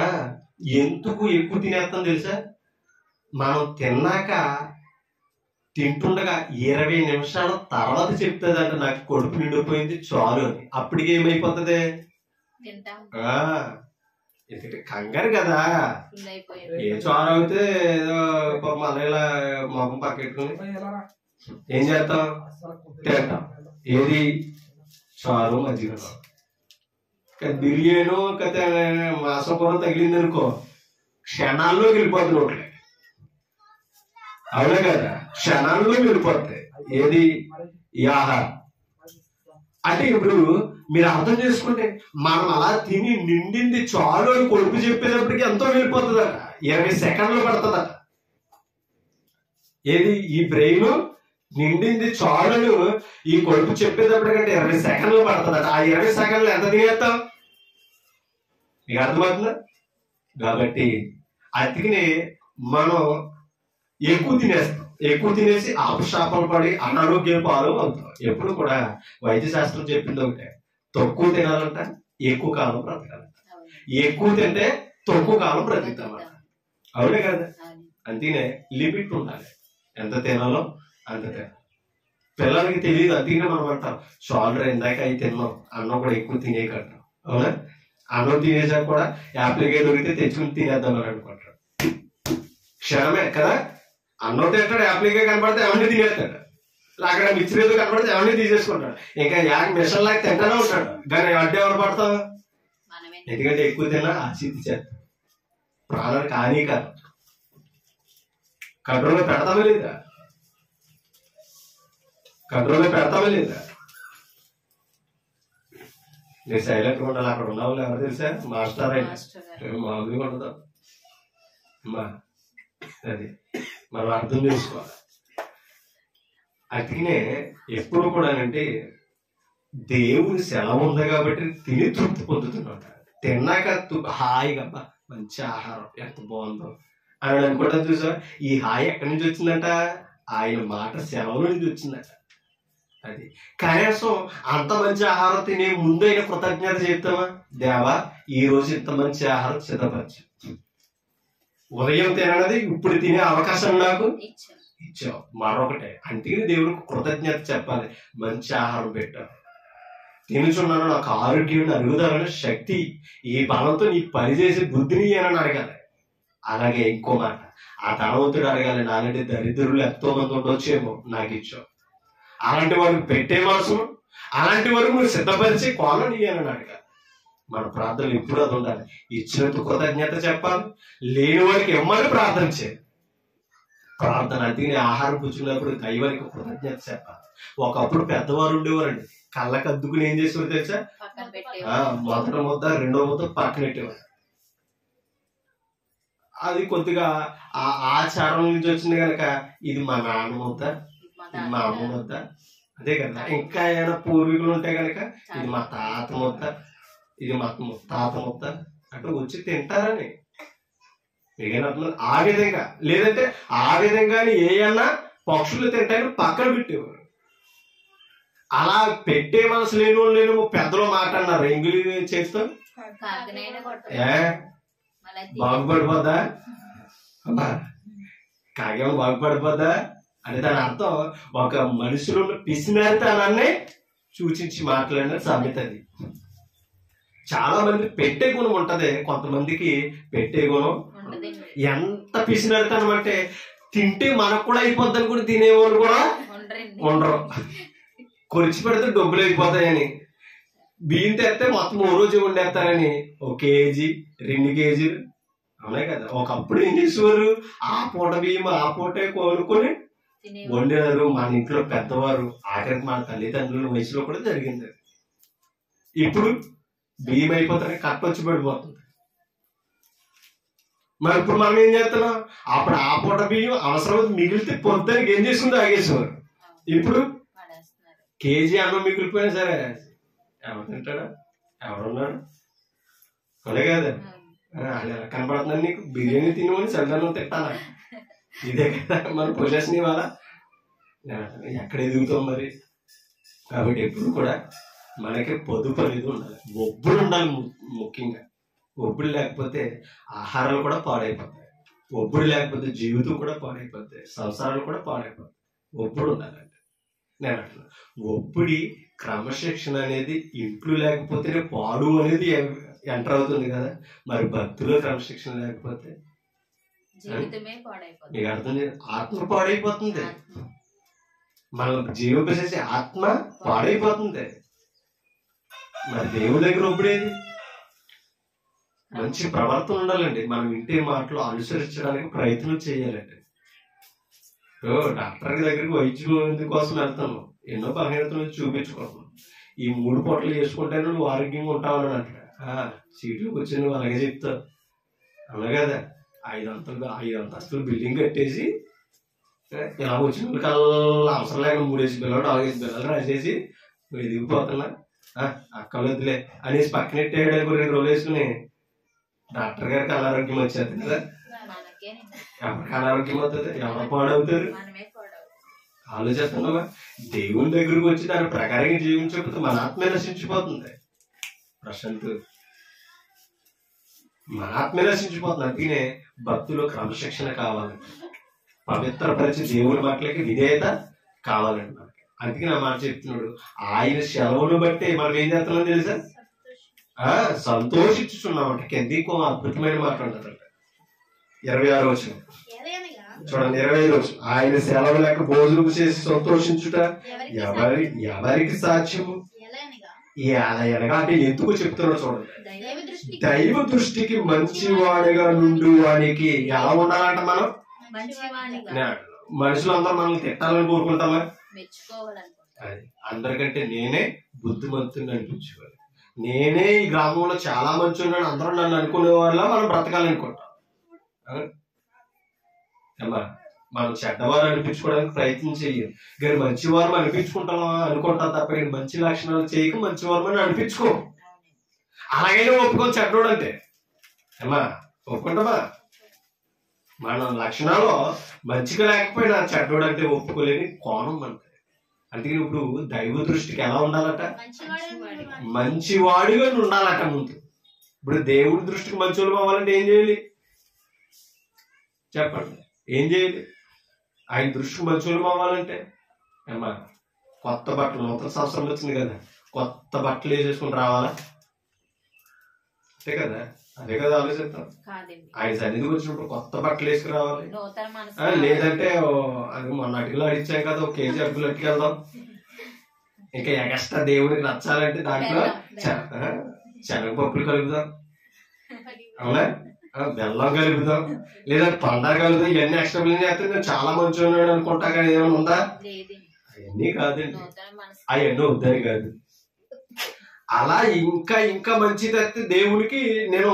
ఎందుకు ఎక్కువ తినేస్తాం తెలుసా? మనం తిన్నాక తింటుండగా 20 నిమిషాల తర్వాత చెప్తుందంట నాకు కడుపు నిండిపోయింది చాలు అని. అప్పటికి ఏమైపోతుంది? ఎందుకంటే కంగారు కదా. ఏ చారు అయితే ఏదో మళ్ళీ మొహం పక్కెట్టుకుని ఏం చేస్తాం? తింటాం. ఏది? చారు మజ్జిగ. బిర్యానీ కథ మాసం కూర తగిలింది అనుకో, క్షణాల్లో వెళ్ళిపోతుంది ఒకటి. అవునే కదా, క్షణాల్లో వెళ్ళిపోతాయి. ఏది? ఈ ఆహారం. అంటే ఇప్పుడు మీరు అర్థం చేసుకుంటే మనం అలా తిని నిండింది చాలు అని కొడుకు చెప్పేటప్పటికి ఎంతో వెళ్ళిపోతుందట. 20 సెకండ్లు పడుతుందట. ఏది? ఈ బ్రెయిన్ నిండింది చాలు ఈ కొడుకు చెప్పేటప్పటికంటే 20 సెకండ్లు పడుతుందట. ఆ 20 సెకండ్లు ఎంత తినేస్తాం? మీకు అర్థమవుతుందా? కాబట్టి అందుకని మనం ఎక్కువ తినేస్తాం. ఎక్కువ తినేసి ఆపశాపాలు పడి అనారోగ్యం పాలు అవుతాం. ఎప్పుడు కూడా వైద్య శాస్త్రం చెప్పింది ఒకటే, తక్కువ తినాలంట, ఎక్కువ కాలం బ్రతకాలంట. ఎక్కువ తింటే తక్కువ కాలం బ్రతుకుతామంట. అవునే కదా. అందుకనే లిమిట్ ఉండాలి. ఎంత తినాలో అంత తినాలి. పిల్లలకి తెలియదు. అందుకనే మనం అంటాం చాలు ఇందాక అయి తిన్నాం, అన్నం కూడా ఎక్కువ తినేయకంటాం. అవునా? అన్నం తినేసాక కూడా యాప్లికే దొరికితే తెచ్చుకుని తినేద్దామని అనుకుంటాడు. క్షణమే కదా. అన్నం తింటాడు, యాప్లికే కనపడితే ఎవరిని తినేస్తాడు. అక్కడ మిక్చర్ ఏదో కనపడితే ఎవరిని తీసేసుకుంటాడు. ఇంకా మిషన్ లాగా తింటానే ఉంటాడు. కానీ అడ్డు ఎవరు పడతాం? ఎందుకంటే ఎక్కువ తిన్నా ఆశీతి చేస్తాం. ప్రాణానికి హానికరం. కంట్రోల్లో పెడతామే లేదా? కంట్రోల్లో పెడతామే లేదా? మీరు సైలెంట్ గా ఉండాలి. అక్కడ ఉన్న వాళ్ళు ఎవరు తెలుసా? మాస్టర్ అయినా మామూలుగా ఉండదు. అది మనం అర్థం చేసుకోవాలి. అందుకనే ఎప్పుడు కూడా అంటే దేవుని సెలవు ఉంది కాబట్టి తిని తృప్తి పొందుతున్నాడు. తిన్నాక హాయిగా మంచి ఆహారం ఎంత బాగుందో అని అనుకోవడం చూసా. ఈ హాయి ఎక్కడి నుంచి వచ్చిందంట? ఆయన మాట సెలవు నుంచి వచ్చిందట. అది కనీసం అంత మంచి ఆహారం తినే ముందు అయినా కృతజ్ఞత చెప్తామా? దేవా ఈ రోజు ఇంత మంచి ఆహారం సిద్ధపరచు, ఉదయం తినది ఇప్పుడు తినే అవకాశం నాకు ఇచ్చావు. మరొకటే అందుకని దేవుడికి కృతజ్ఞత చెప్పాలి. మంచి ఆహారం పెట్టావు, తినుచున్నాను, నాకు ఆరోగ్యం, అరుగుదలని శక్తి, ఈ బలంతో నీ పని చేసే బుద్ధిని అని అడగాలి. అలాగే ఇంకో మాట, ఆ ధనవంతుడు అడగాలి, నాలంటే దరిద్రులు ఎంతో మంది ఉండొచ్చేమో, నాకు ఇచ్చావు. అలాంటి వారికి పెట్టే మనసు, అలాంటి వరకు నువ్వు సిద్ధపరిచి కోలని అని అడగాలి. మన ప్రార్థనలు ఎప్పుడు అది ఉండాలి. ఇచ్చినందుకు కృతజ్ఞత చెప్పాలి, లేని వారికి ఇమ్మని ప్రార్థన చేయాలి. ప్రార్థన అందుకని ఆహారం పుచ్చుకున్నప్పుడు దైవానికి కృతజ్ఞత చెప్పాలి. ఒకప్పుడు పెద్దవారు ఉండేవారండి, కళ్ళకి అద్దుకుని ఏం చేసేవారు తెలుసా? మొదటి ముద్ద రెండో ముద్ద పక్కన పెట్టేవారు. అది కొద్దిగా ఆ ఆచారం నుంచి వచ్చింది కనుక ఇది మా నాన్న ముద్ద, ఇది మా అమ్మ ముద్ద, అదే కదా. ఇంకా ఏమైనా పూర్వీకులు ఉంటే కనుక ఇది మా తాత ముద్ద, ఇది మా తాత ముద్ద అంటూ వచ్చి తింటారని ఆ విధంగా. లేదంటే ఆ విధంగా ఏమన్నా పక్షులు తింటాయని పక్కన పెట్టేవారు. అలా పెట్టే మనసు లేని వాళ్ళు లేని పెద్దలు మాట్లాడినారు ఎంగిలి చేస్తూ బాగుపడిపోద్దా, కాగేమో బాగుపడిపోద్దా అని దాని అర్థం ఒక మనుషులు పిసినారితనాన్ని సూచించి మాట్లాడిన సామెత అది. చాలా మంది పెట్టే గుణం ఉంటది, కొంతమందికి పెట్టే గుణం ఎంత పిసినారితనం అంటే తింటే మనకు కూడా అయిపోద్ది అనుకుని తినేవాళ్ళు కూడా ఉండరు. కొరిచి పెడితే డబ్బులు అయిపోతాయని, బియ్యం తెస్తే మొత్తం ఓ రోజు వండేస్తారని 1 కేజీ 2 కేజీలు అవునాయి కదా. ఒకప్పుడు ఏం చేసేవారు, ఆ పూట బియ్యం ఆ పూటే కోరుకొని వండినారు మన ఇంట్లో పెద్దవారు. ఆఖరికి మన తల్లిదండ్రుల వయసులో కూడా జరిగింది. ఇప్పుడు బియ్యం అయిపోతానే కట్ట వచ్చి పడిపోతుంది. మరి ఇప్పుడు మనం ఏం చేస్తున్నాం, అప్పుడు ఆ పూట బియ్యం అవసరం మిగిలితే పొద్దునికి ఏం చేసుకుంటే ఆగేసేవారు. ఇప్పుడు కేజీ అన్నం మిగిలిపోయినా సరే ఎవరు తింటాడా, ఎవరున్నాడు అదే కదా. అది ఎలా కనపడుతున్నాడు నీకు, బిర్యానీ తినమని చల్లదనం తిట్టాలా, ఇదే కదా మన పొజిషన్ ఇవాళ. ఎక్కడ ఎదుగుతాం మరి. కాబట్టి ఎప్పుడు కూడా మనకి పొదుపు అనేది ఉండాలి, ఒబ్బులు ఉండాలి. ముఖ్యంగా ఒబ్బులు లేకపోతే ఆహారాలు కూడా పాడైపోతాయి, ఒబ్బులు లేకపోతే జీవితం కూడా పాడైపోతాయి, సంసారాలు కూడా పాడైపోతాయి. ఒబ్బుడు ఉండాలంటే నేను అంటున్నా. ఒబ్బుడి క్రమశిక్షణ అనేది ఇంట్లో లేకపోతేనే పాడు అనేది ఎంటర్ అవుతుంది కదా. మరి భక్తిలో క్రమశిక్షణ లేకపోతే మీకు అర్థం చేయాలి, ఆత్మ పాడైపోతుంది. మనం జీవింపేసేసి ఆత్మ పాడైపోతుంది. మరి దేవుడి దగ్గర ఒప్పుడేది మంచి ప్రవర్తన ఉండాలండి. మనం ఇంటి మాటలు అనుసరించడానికి ప్రయత్నం చేయాలండి. డాక్టర్ దగ్గరికి వైద్యం కోసం వెళ్తాను, ఎన్నో బలహీనతలు చూపించుకుంటున్నాను. ఈ 3 పూటలు వేసుకుంటే నువ్వు ఆరోగ్యంగా ఉంటావని అంటాడు. సీట్లోకి వచ్చి నువ్వు అలాగే చెప్తావు అలా కదా. 5 అంతస్తులు బిల్డింగ్ కట్టేసి ఇలా వచ్చిన వాళ్ళకల్లా అవసరం లేక 3 బిల్లలు 4 బిల్లలు రాసేసి నువ్వు ఎదిగిపోతున్నా అక్కలొద్దులే అనేసి పక్కనెట్టేయడానికి 2 రోజులు వేసుకుని డాక్టర్ గారికి అనారోగ్యం వచ్చేది కదా. ఎవరికి అనారోగ్యం అవుతుంది, ఎవరు పాడవుతారు ఆలోచిస్తున్నావా? దేవుని దగ్గరకు వచ్చి దాని ప్రకారంగా జీవించకపోతే మన ఆత్మ నశించిపోతుంది. ప్రశాంత్ మన ఆత్మ నశించిపోతుంది. అందుకనే భక్తులు క్రమశిక్షణ కావాలండి, పవిత్రపరిచి దేవుని మాటలకి విధేయత కావాలండి మనకి. అందుకే నా మాట చెప్తున్నాడు, ఆయన సెలవును బట్టి మనం ఏం చేస్తున్నాం తెలుసా, సంతోషించుతున్నామంట. కిందకు అద్భుతమైన మాట ఉంటారంట. 26వ వచనం చూడండి, 25వ వచనం. ఆయన సెలవు లేక భోజనం చేసి సంతోషించుట ఎవరికి సాధ్యము? ఎలాగా అంటే ఎందుకు చెప్తున్నాడు చూడండి. దైవ దృష్టికి మంచివాడిగా నుండి వానికి ఎలా ఉండాలంట మనం? మనుషులందరూ మనల్ని తిట్టాలని కోరుకుంటామా? అందరికంటే నేనే బుద్ధిమంతుని అనిపించుకోవాలి, నేనే ఈ గ్రామంలో చాలా మంచి ఉన్నాను అందరూ నన్ను అనుకునే వాళ్ళ మనం బ్రతకాలనుకుంటాం. మనం చెడ్డవారు అనిపించుకోవడానికి ప్రయత్నం చెయ్యం, కానీ మంచివారు అనిపించుకుంటామా అనుకుంటాం తప్ప మంచి లక్షణాలు చేయక మంచివారు అని అనిపించుకో. అలాగైనా ఒప్పుకొని చెడ్డోడు అంటే ఒప్పుకుంటామా? మన లక్షణాలు మంచిగా లేకపోయినా చెడ్డోడు అంటే ఒప్పుకోలేని కోణం మనది. అందుకని ఇప్పుడు దైవ దృష్టికి ఎలా ఉండాలట? మంచివాడిగా ఉండాలట ముందు. ఇప్పుడు దేవుడి దృష్టికి మంచోళ్ళు అవ్వాలంటే ఏం చేయాలి చెప్పండి? ఏం చేయాలి? ఆయన దృష్టికి మంచోళ్ళు అవ్వాలంటే కొత్త బట్టలు, నూతన సంవత్సరం వచ్చింది కదా, కొత్త బట్టలు వేసేసుకుని రావాలా? అంతే కదా, అదే కదా ఆలోచిస్తాం. ఆయన సన్నిధికి వచ్చినప్పుడు కొత్త బట్టలు వేసుకుని రావాలి. లేదంటే అది మొన్న అటుకులు అడిచాం కదా, 1 కేజీ అటుకులు అట్టుకెళ్దాం. ఇంకా ఎక్స్ట్రా దేవుడికి నచ్చాలంటే దాంట్లో శనగపప్పులు కలుపుదాం, అవునా, బెల్లం కలుపుదాం, లేదంటే పండగ కలుపుదాం. ఇవన్నీ ఎక్స్ట్రా బిల్లింగ్ చేస్తే నేను చాలా మంచిగా ఉన్నాడు అనుకుంటా, కానీ ఏమైనా ఉందా? అవన్నీ కాదండి, అవన్నీ వద్దని కాదు. అలా ఇంకా ఇంకా మంచిది అయితే దేవునికి నేను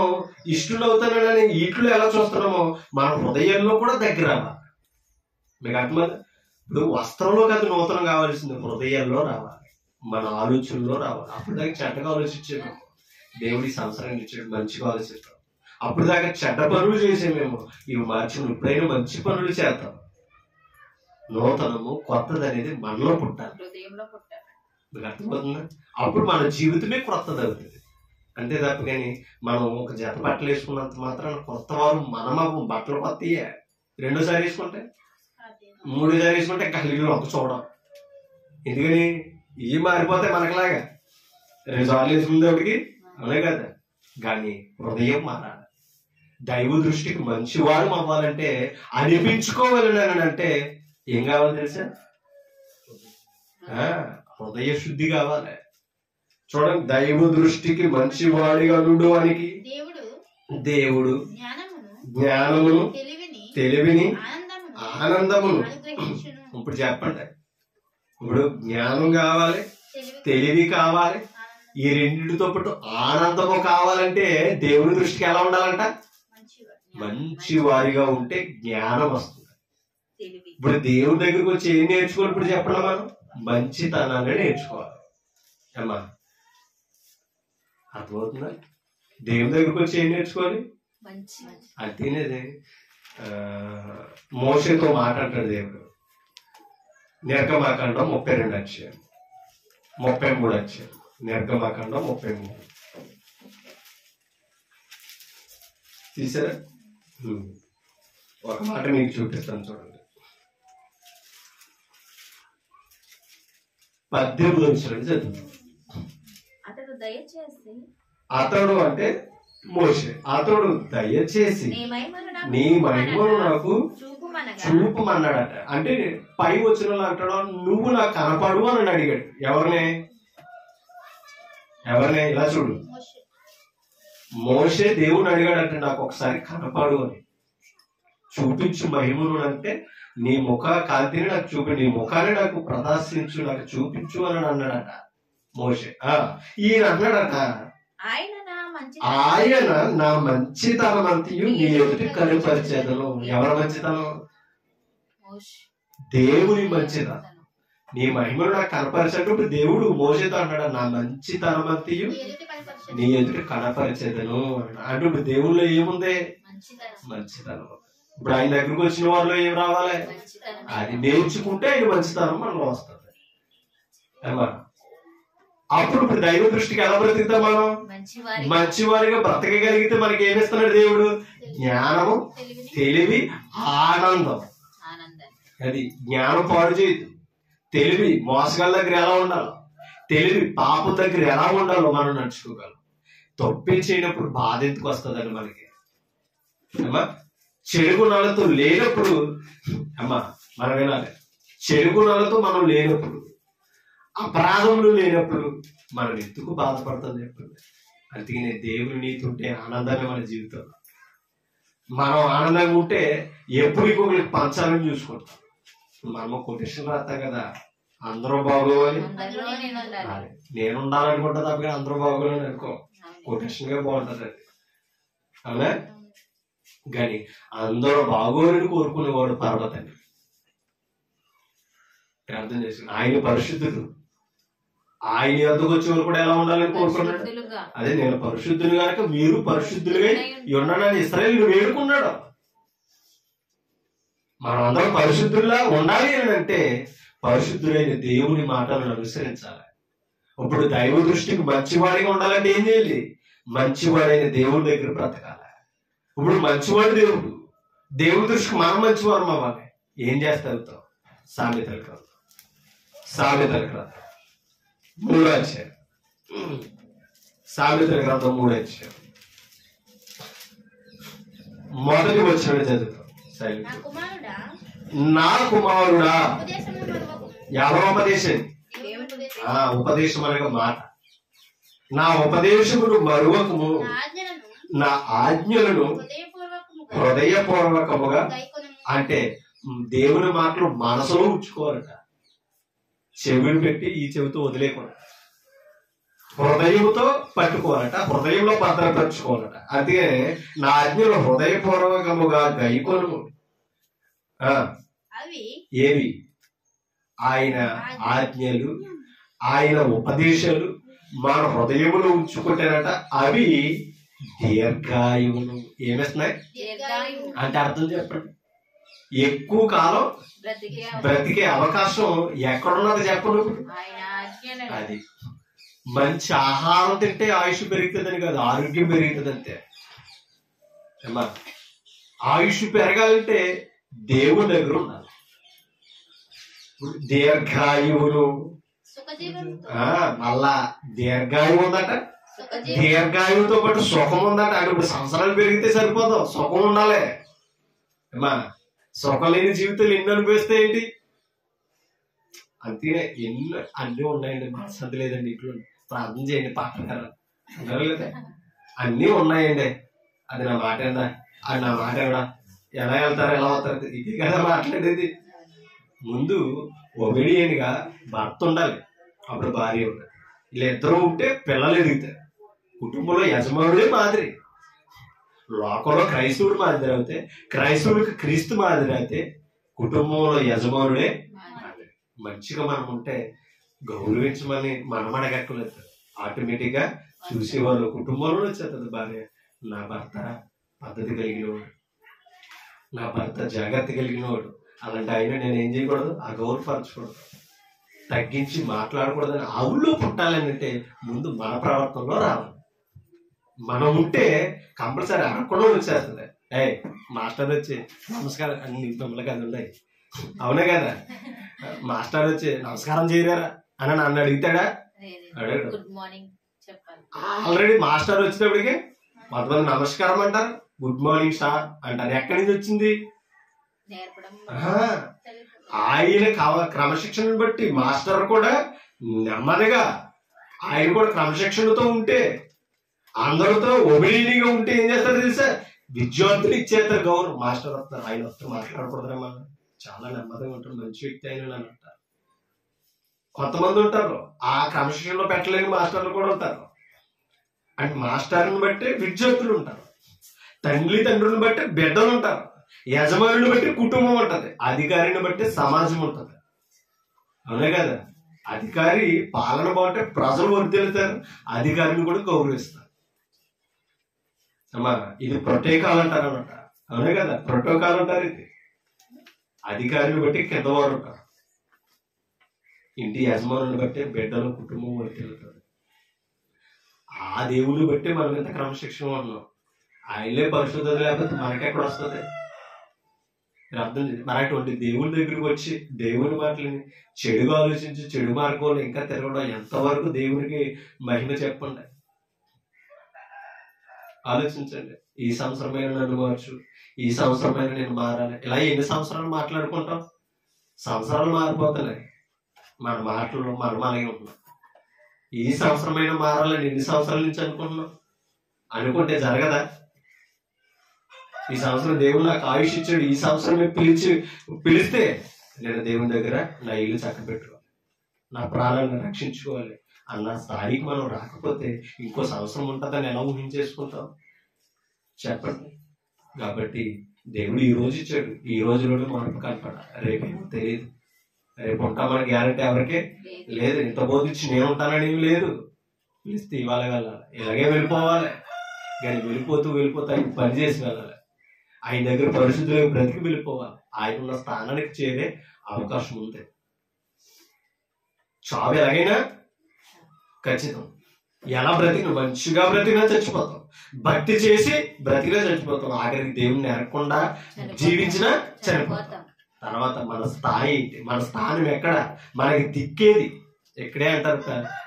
ఇష్టలవుతానని వీటిలో ఎలా చూస్తున్నామో మన హృదయంలో కూడా దగ్గర అవ్వాలి. మీకు అర్థమైంది? ఇప్పుడు వస్త్రంలో కాదు నూతనం కావాల్సింది, హృదయాల్లో రావాలి, మన ఆలోచనలో రావాలి. అప్పుడు దాకా చెడ్డగా ఆలోచించాము, దేవుడి సంవత్సరాన్ని ఇచ్చాడు మంచిగా ఆలోచిస్తాం. అప్పుడు దాకా చెడ్డ పనులు చేసేమేమో, ఇవి మార్చి ఎప్పుడైనా మంచి పనులు చేద్దాం. నూతనము కొత్తది అనేది మనలో పుట్టాలి, మీకు అర్థమవుతుందా? అప్పుడు మన జీవితమే కొత్తది అవుతుంది. అంతే తప్ప కానీ మనం ఒక జత బట్టలు వేసుకున్నంత మాత్రాన కొత్త వారు మనము బట్టలు కొత్తయే. రెండోసారి వేసుకుంటే, మూడోసారి వేసుకుంటే కలిగిలో ఒక చూడం. ఎందుకని ఇవి మారిపోతే మనకులాగా 2 సార్లు వేసుకునేటప్పటికి, అవునే కదా. కానీ హృదయం మారాలి. దైవ దృష్టికి మంచివాడు అవ్వాలంటే, అనిపించుకోవాలని అంటే ఏం కావాలి తెలుసా? హృదయ శుద్ధి కావాలి. చూడండి, దైవ దృష్టికి మంచివాడిగా నుండడానికి దేవుడు జ్ఞానమును తెలివిని ఆనందమును. ఇప్పుడు చెప్పండి, ఇప్పుడు జ్ఞానం కావాలి, తెలివి కావాలి, ఈ రెండింటితో పాటు ఆనందము కావాలంటే దేవుని దృష్టికి ఎలా ఉండాలంట? మంచి వారిగా ఉంటే జ్ఞానం వస్తుంది. ఇప్పుడు దేవుడి దగ్గరకు వచ్చి ఏం నేర్చుకోవాలి? ఇప్పుడు చెప్పండి, మనం మంచితనాన్ని నేర్చుకోవాలి. అమ్మా అర్థమవుతుందా? దేవుడి దగ్గరకు వచ్చి ఏం నేర్చుకోవాలి? అంతేనేది. మోషేతో మాట్లాడతాడు దేవుడు. నిర్గమాకాండం 32 అధ్యాయం, 33 అధ్యాయం. నిర్గమాకాండం 33 తీసారా? ఒక మాట మీకు చూపిస్తాను చూడండి. 18 నిమిషాలు చదువు. అతడు అంటే మోషే, అతడు దయచేసి నీ మహిమను నాకు చూపమన్నాడట. అంటే పై వచ్చిన అంటాడు, నువ్వు నాకు కనపడు అని అడిగాడు. ఎవరినే? ఇలా చూడు, మోషే దేవుని అడిగాడంటే నాకు ఒకసారి కనపడు అని, చూపించు మహిమను. అంటే నీ ముఖ కాంతిని నాకు చూపి, నీ ముఖాన్ని నాకు ప్రదర్శించు, నాకు చూపించు అని అన్నాడట మోషే. ఈయన అన్నాడట, ఆయన నా మంచితనం అంతయు నీ ఎదుటి కనుపరిచేదను. ఎవరి మంచితనం? దేవుని మంచితనం. నీ మహిమను నాకు కనపరిచేటప్పుడు దేవుడు మోషేతో అన్నాడు, నా మంచితనం అంతయు నీ ఎదుటి కనపరిచేదను. అంటే ఇప్పుడు దేవుళ్ళో ఏముంది? మంచితనం. ఇప్పుడు ఆయన దగ్గరకు వచ్చిన వాళ్ళు ఏం రావాలి? అది నేర్చుకుంటే ఆయన మంచితనం మనలో వస్తుంది. అప్పుడు ఇప్పుడు దైవ దృష్టికి ఎలా బ్రతుకుతాం మనం? మంచివారిగా బ్రతకగలిగితే మనకి ఏమిస్తున్నాడు దేవుడు? జ్ఞానము, తెలివి, ఆనందం. అది జ్ఞానం పాడు చేయదు, తెలివి మోసగాళ్ళ దగ్గర ఎలా ఉండాలో, తెలివి పాపం దగ్గర ఎలా ఉండాలో మనం నడుచుకోగలం. తప్పే చేయనప్పుడు బాధ ఎందుకు వస్తుందని మనకి. అమ్మా చెడుగుణాలతో లేనప్పుడు, అమ్మా మనం వినాలి, చెడుగుణాలతో మనం లేనప్పుడు, అపరాధములు లేనప్పుడు మనం ఎందుకు బాధపడుతుంది చెప్పండి. అందుకనే దేవుని నీతి ఉంటే ఆనందమే మన జీవితంలో. మనం ఆనందంగా ఉంటే ఎప్పుడు ఇంకొకరికి పంచాలని చూసుకుంటాం. మనము కొటేషన్ రాస్తాం కదా, అందరూ బాగోవాలి, నేను ఉండాలనుకుంటా తప్ప అందరూ బాగోవాలని అనుకో. కొటేషన్ గా బాగుంటది అది, అవునా? కానీ అందరూ బాగోలని కోరుకునేవాడు పర్వతండి. అర్థం చేసుకుని ఆయన పరిశుద్ధుడు, ఆయన ఎద్దకు వచ్చేవారు కూడా ఎలా ఉండాలని కోరుకున్నాడు. అదే నేను పరిశుద్ధులు కనుక మీరు పరిశుద్ధులుగా ఉండనని ఇశ్రాయేలు వేడుకున్నాడు. మనం అందరం పరిశుద్ధుల్లా ఉండాలి అని అంటే పరిశుద్ధులైన దేవుని మాటలను అనుసరించాలి. ఇప్పుడు దైవ దృష్టికి మంచివాడిగా ఉండాలంటే ఏం చేయాలి? మంచివాడైన దేవుడి దగ్గర బ్రతకాలి. ఇప్పుడు మంచివాడు దేవుడు, దేవుడి దృష్టికి మనం మంచివారం అవ్వాలి. ఏం చేస్తావుతాం? సామెతల గ్రంథం 3వ అధ్యాయం. సామెతల గ్రంథం 3వ అధ్యాయం మొదటి వచ్చిన చదువుతాం. నా కుమారుడా, ఎవరి ఉపదేశం? ఉపదేశం అనగా మాట. నా ఉపదేశమును మరువకము, నా ఆజ్ఞలను హృదయపూర్వకముగా. అంటే దేవుని మాటలు మనసులో ఉంచుకోవాలట, చెవిని పెట్టి ఈ చెవితో వదిలేయకూడదు. హృదయంతో పట్టుకోవాలట, హృదయంలో భద్రపరచుకోవాలట. అందుకే నా ఆజ్ఞలు హృదయపూర్వకముగా గైకొను. ఏవి? ఆయన ఆజ్ఞలు, ఆయన ఉపదేశాలు మన హృదయములో ఉంచుకుంటారట. అవి దీర్ఘాయువును ఏమిస్తున్నాయి అంటే అర్థం చెప్పండి. ఎక్కువ కాలం బ్రతికే అవకాశం ఎక్కడున్నది చెప్పండి. అది మంచి ఆహారం తింటే ఆయుష్ పెరుగుతుందని కాదు, ఆరోగ్యం పెరుగుతుంది అంతే. ఆయుష్ పెరగాలంటే దేవుని దగ్గర ఉండాలి. దీర్ఘాయువును, మళ్ళా దీర్ఘాయువు ఉందట, దీర్ఘాయువుతో పాటు సుఖం ఉందట. అంటే ఇప్పుడు సంవత్సరాలు పెరిగితే సరిపోదు, సుఖం ఉండాలి. సుఖం లేని జీవితాలు ఎన్ని అనిపిస్తే ఏంటి? అంతేనే ఎన్నో అన్నీ ఉన్నాయండి. మనశ్శాంతి లేదండి, ఇంట్లో ప్రార్థన చేయండి, పాటలు లేదా అన్నీ ఉన్నాయండి. అది నా మాట ఏందా? అది నా మాట ఎవడా? ఎలా వెళ్తారు, ఎలా అవుతారు? ఇది కదా మాట్లాడేది. ముందు ఒబిడియన్ గా భర్త ఉండాలి, అప్పుడు భార్య ఉండాలి. ఇలా ఇద్దరు ఉంటే పిల్లలు ఎదుగుతారు. కుటుంబంలో యజమానుడే మాదిరి. లోకంలో క్రైస్తవుడు మాదిరి అయితే, క్రైస్తవుడికి క్రీస్తు మాదిరి అయితే, కుటుంబంలో యజమానుడే మాదిరి. మంచిగా మనం ఉంటే గౌరవించమని మనం అడగక్కర్లేదు. ఆటోమేటిక్ గా చూసేవాళ్ళు కుటుంబంలో వచ్చేస్తుంది. భార్య, నా భర్త పద్ధతి కలిగినవాడు, నా భర్త జాగ్రత్త కలిగినవాడు, అలాంటి ఆయన నేను ఏం చేయకూడదు, అగౌరవపరచకూడదు, తగ్గించి మాట్లాడకూడదని ఆవుల్లో పుట్టాలని అంటే ముందు మన ప్రవర్తనలో రావాలి. మనం ఉంటే కంపల్సరీ అడగకుండా వచ్చేస్తుంది. మాస్టర్ వచ్చి నమస్కారం అన్ని మిమ్మల్ని అది ఉన్నాయి, అవునా కదా? మాస్టర్ వచ్చి నమస్కారం చేయరారా అని నన్ను అడుగుతాడా? అడగడు. ఆల్రెడీ మాస్టర్ వచ్చినప్పటికి కొంతమంది నమస్కారం అంటారు, గుడ్ మార్నింగ్ సార్ అంటారు. ఎక్కడి నుంచి వచ్చింది? ఆయన క్రమశిక్షణను బట్టి మాస్టర్ కూడా నెమ్మదిగా, ఆయన కూడా క్రమశిక్షణతో ఉంటే, అందరితో ఒబిడియన్గా ఉంటే ఏం చేస్తారు తెలుసా? విద్యార్థులు ఇచ్చేస్తారు గౌరవం. మాస్టర్ వస్తారు, ఆయన వస్తారు, మాట్లాడకూడదురా, చాలా నెమ్మదిగా ఉంటారు, మంచి వ్యక్తి అయిన అంటారు. కొంతమంది ఉంటారు ఆ క్రమశిక్షణలో పెట్టలేని మాస్టర్లు కూడా ఉంటారు. అంటే మాస్టర్ని బట్టి విద్యార్థులు ఉంటారు, తండ్రులను బట్టి బిడ్డలు ఉంటారు, యజమానుని బట్టి కుటుంబం ఉంటది, అధికారిని బట్టి సమాజం ఉంటది. అవునే కదా? అధికారి పాలన బాగుంటే ప్రజలు వర్ధిల్లుతారు, అధికారిని కూడా గౌరవిస్తారు. అమ్మా, ఇది ప్రోటోకాల్ అంటారు అన్నమాట. అవునే కదా? ప్రోటోకాల్ అంటారు. ఇది అధికారిని బట్టి కిందవారు ఉంటారు, ఇంటి యజమానుని బట్టి బిడ్డలు కుటుంబం వర్ధిల్లుతారు. ఆ దేవుని బట్టి మనం ఎంత క్రమశిక్షణ ఉన్నాం. ఆయనే పరిశుద్ధత లేకపోతే మనకెక్కడ వస్తుంది? అర్థం చేసి మన అటువంటి దేవుని దగ్గరికి వచ్చి దేవుని మాటలని చెడుగా ఆలోచించి చెడు మార్గంలో ఇంకా తిరగడం ఎంతవరకు దేవునికి మహిమ చెప్పండి. ఆలోచించండి. ఈ సంవత్సరమైన నన్ను మార్చు, ఈ సంవత్సరమైన నేను మారాలి. ఇలా ఎన్ని సంవత్సరాలు మాట్లాడుకుంటాం? సంవత్సరాలు మారిపోతున్నాయి, మన మాటలు మనం అలాగే ఉంటున్నాం. ఈ సంవత్సరమైన మారాలని ఎన్ని సంవత్సరాల నుంచి అనుకుంటున్నాం? అనుకుంటే జరగదా? ఈ సంవత్సరం దేవుడు నాకు ఆయుష్ ఇచ్చాడు, ఈ సంవత్సరమే పిలిస్తే నేను దేవుని దగ్గర నా ఇల్లు చక్కబెట్టుకోవాలి, నా ప్రాణాలను రక్షించుకోవాలి అన్న స్థాయికి మనం రాకపోతే ఇంకో సంవత్సరం ఉంటుందని ఎలా ఊహించేసుకుంటాం చెప్పండి. కాబట్టి దేవుడు ఈ రోజు ఇచ్చాడు, ఈ రోజులోనే మనకు కనపడాలి. రేపేమో తెలియదు, రేపు ఉంటామని గ్యారెంటీ ఎవరికే లేదు. ఇంత బోధించి నేను ఉంటానని ఏం లేదు. పిలిస్తే ఇవాళ వెళ్ళాలి, ఇలాగే వెళ్ళిపోవాలి. కానీ వెళ్ళిపోతూ ఆయన పని చేసి వెళ్ళాలి. ఆయన దగ్గర పరిశుద్ధులకు బ్రతికి వెళ్ళిపోవాలి. ఆయన ఉన్న స్థానానికి చేరే అవకాశం ఉంది. చావు ఎలాగైనా ఖచ్చితం. ఎలా బ్రతికిన, మంచిగా బ్రతికినా చచ్చిపోతాం, భక్తి చేసి బ్రతికినా చచ్చిపోతాం, ఆఖరికి దేవుణ్ణి ఎరగకుండా జీవించినా చనిపోతాం. తర్వాత మన స్థాయి ఏంటి, మన స్థానం ఎక్కడ, మనకి దిక్కేది ఎక్కడే అంటారు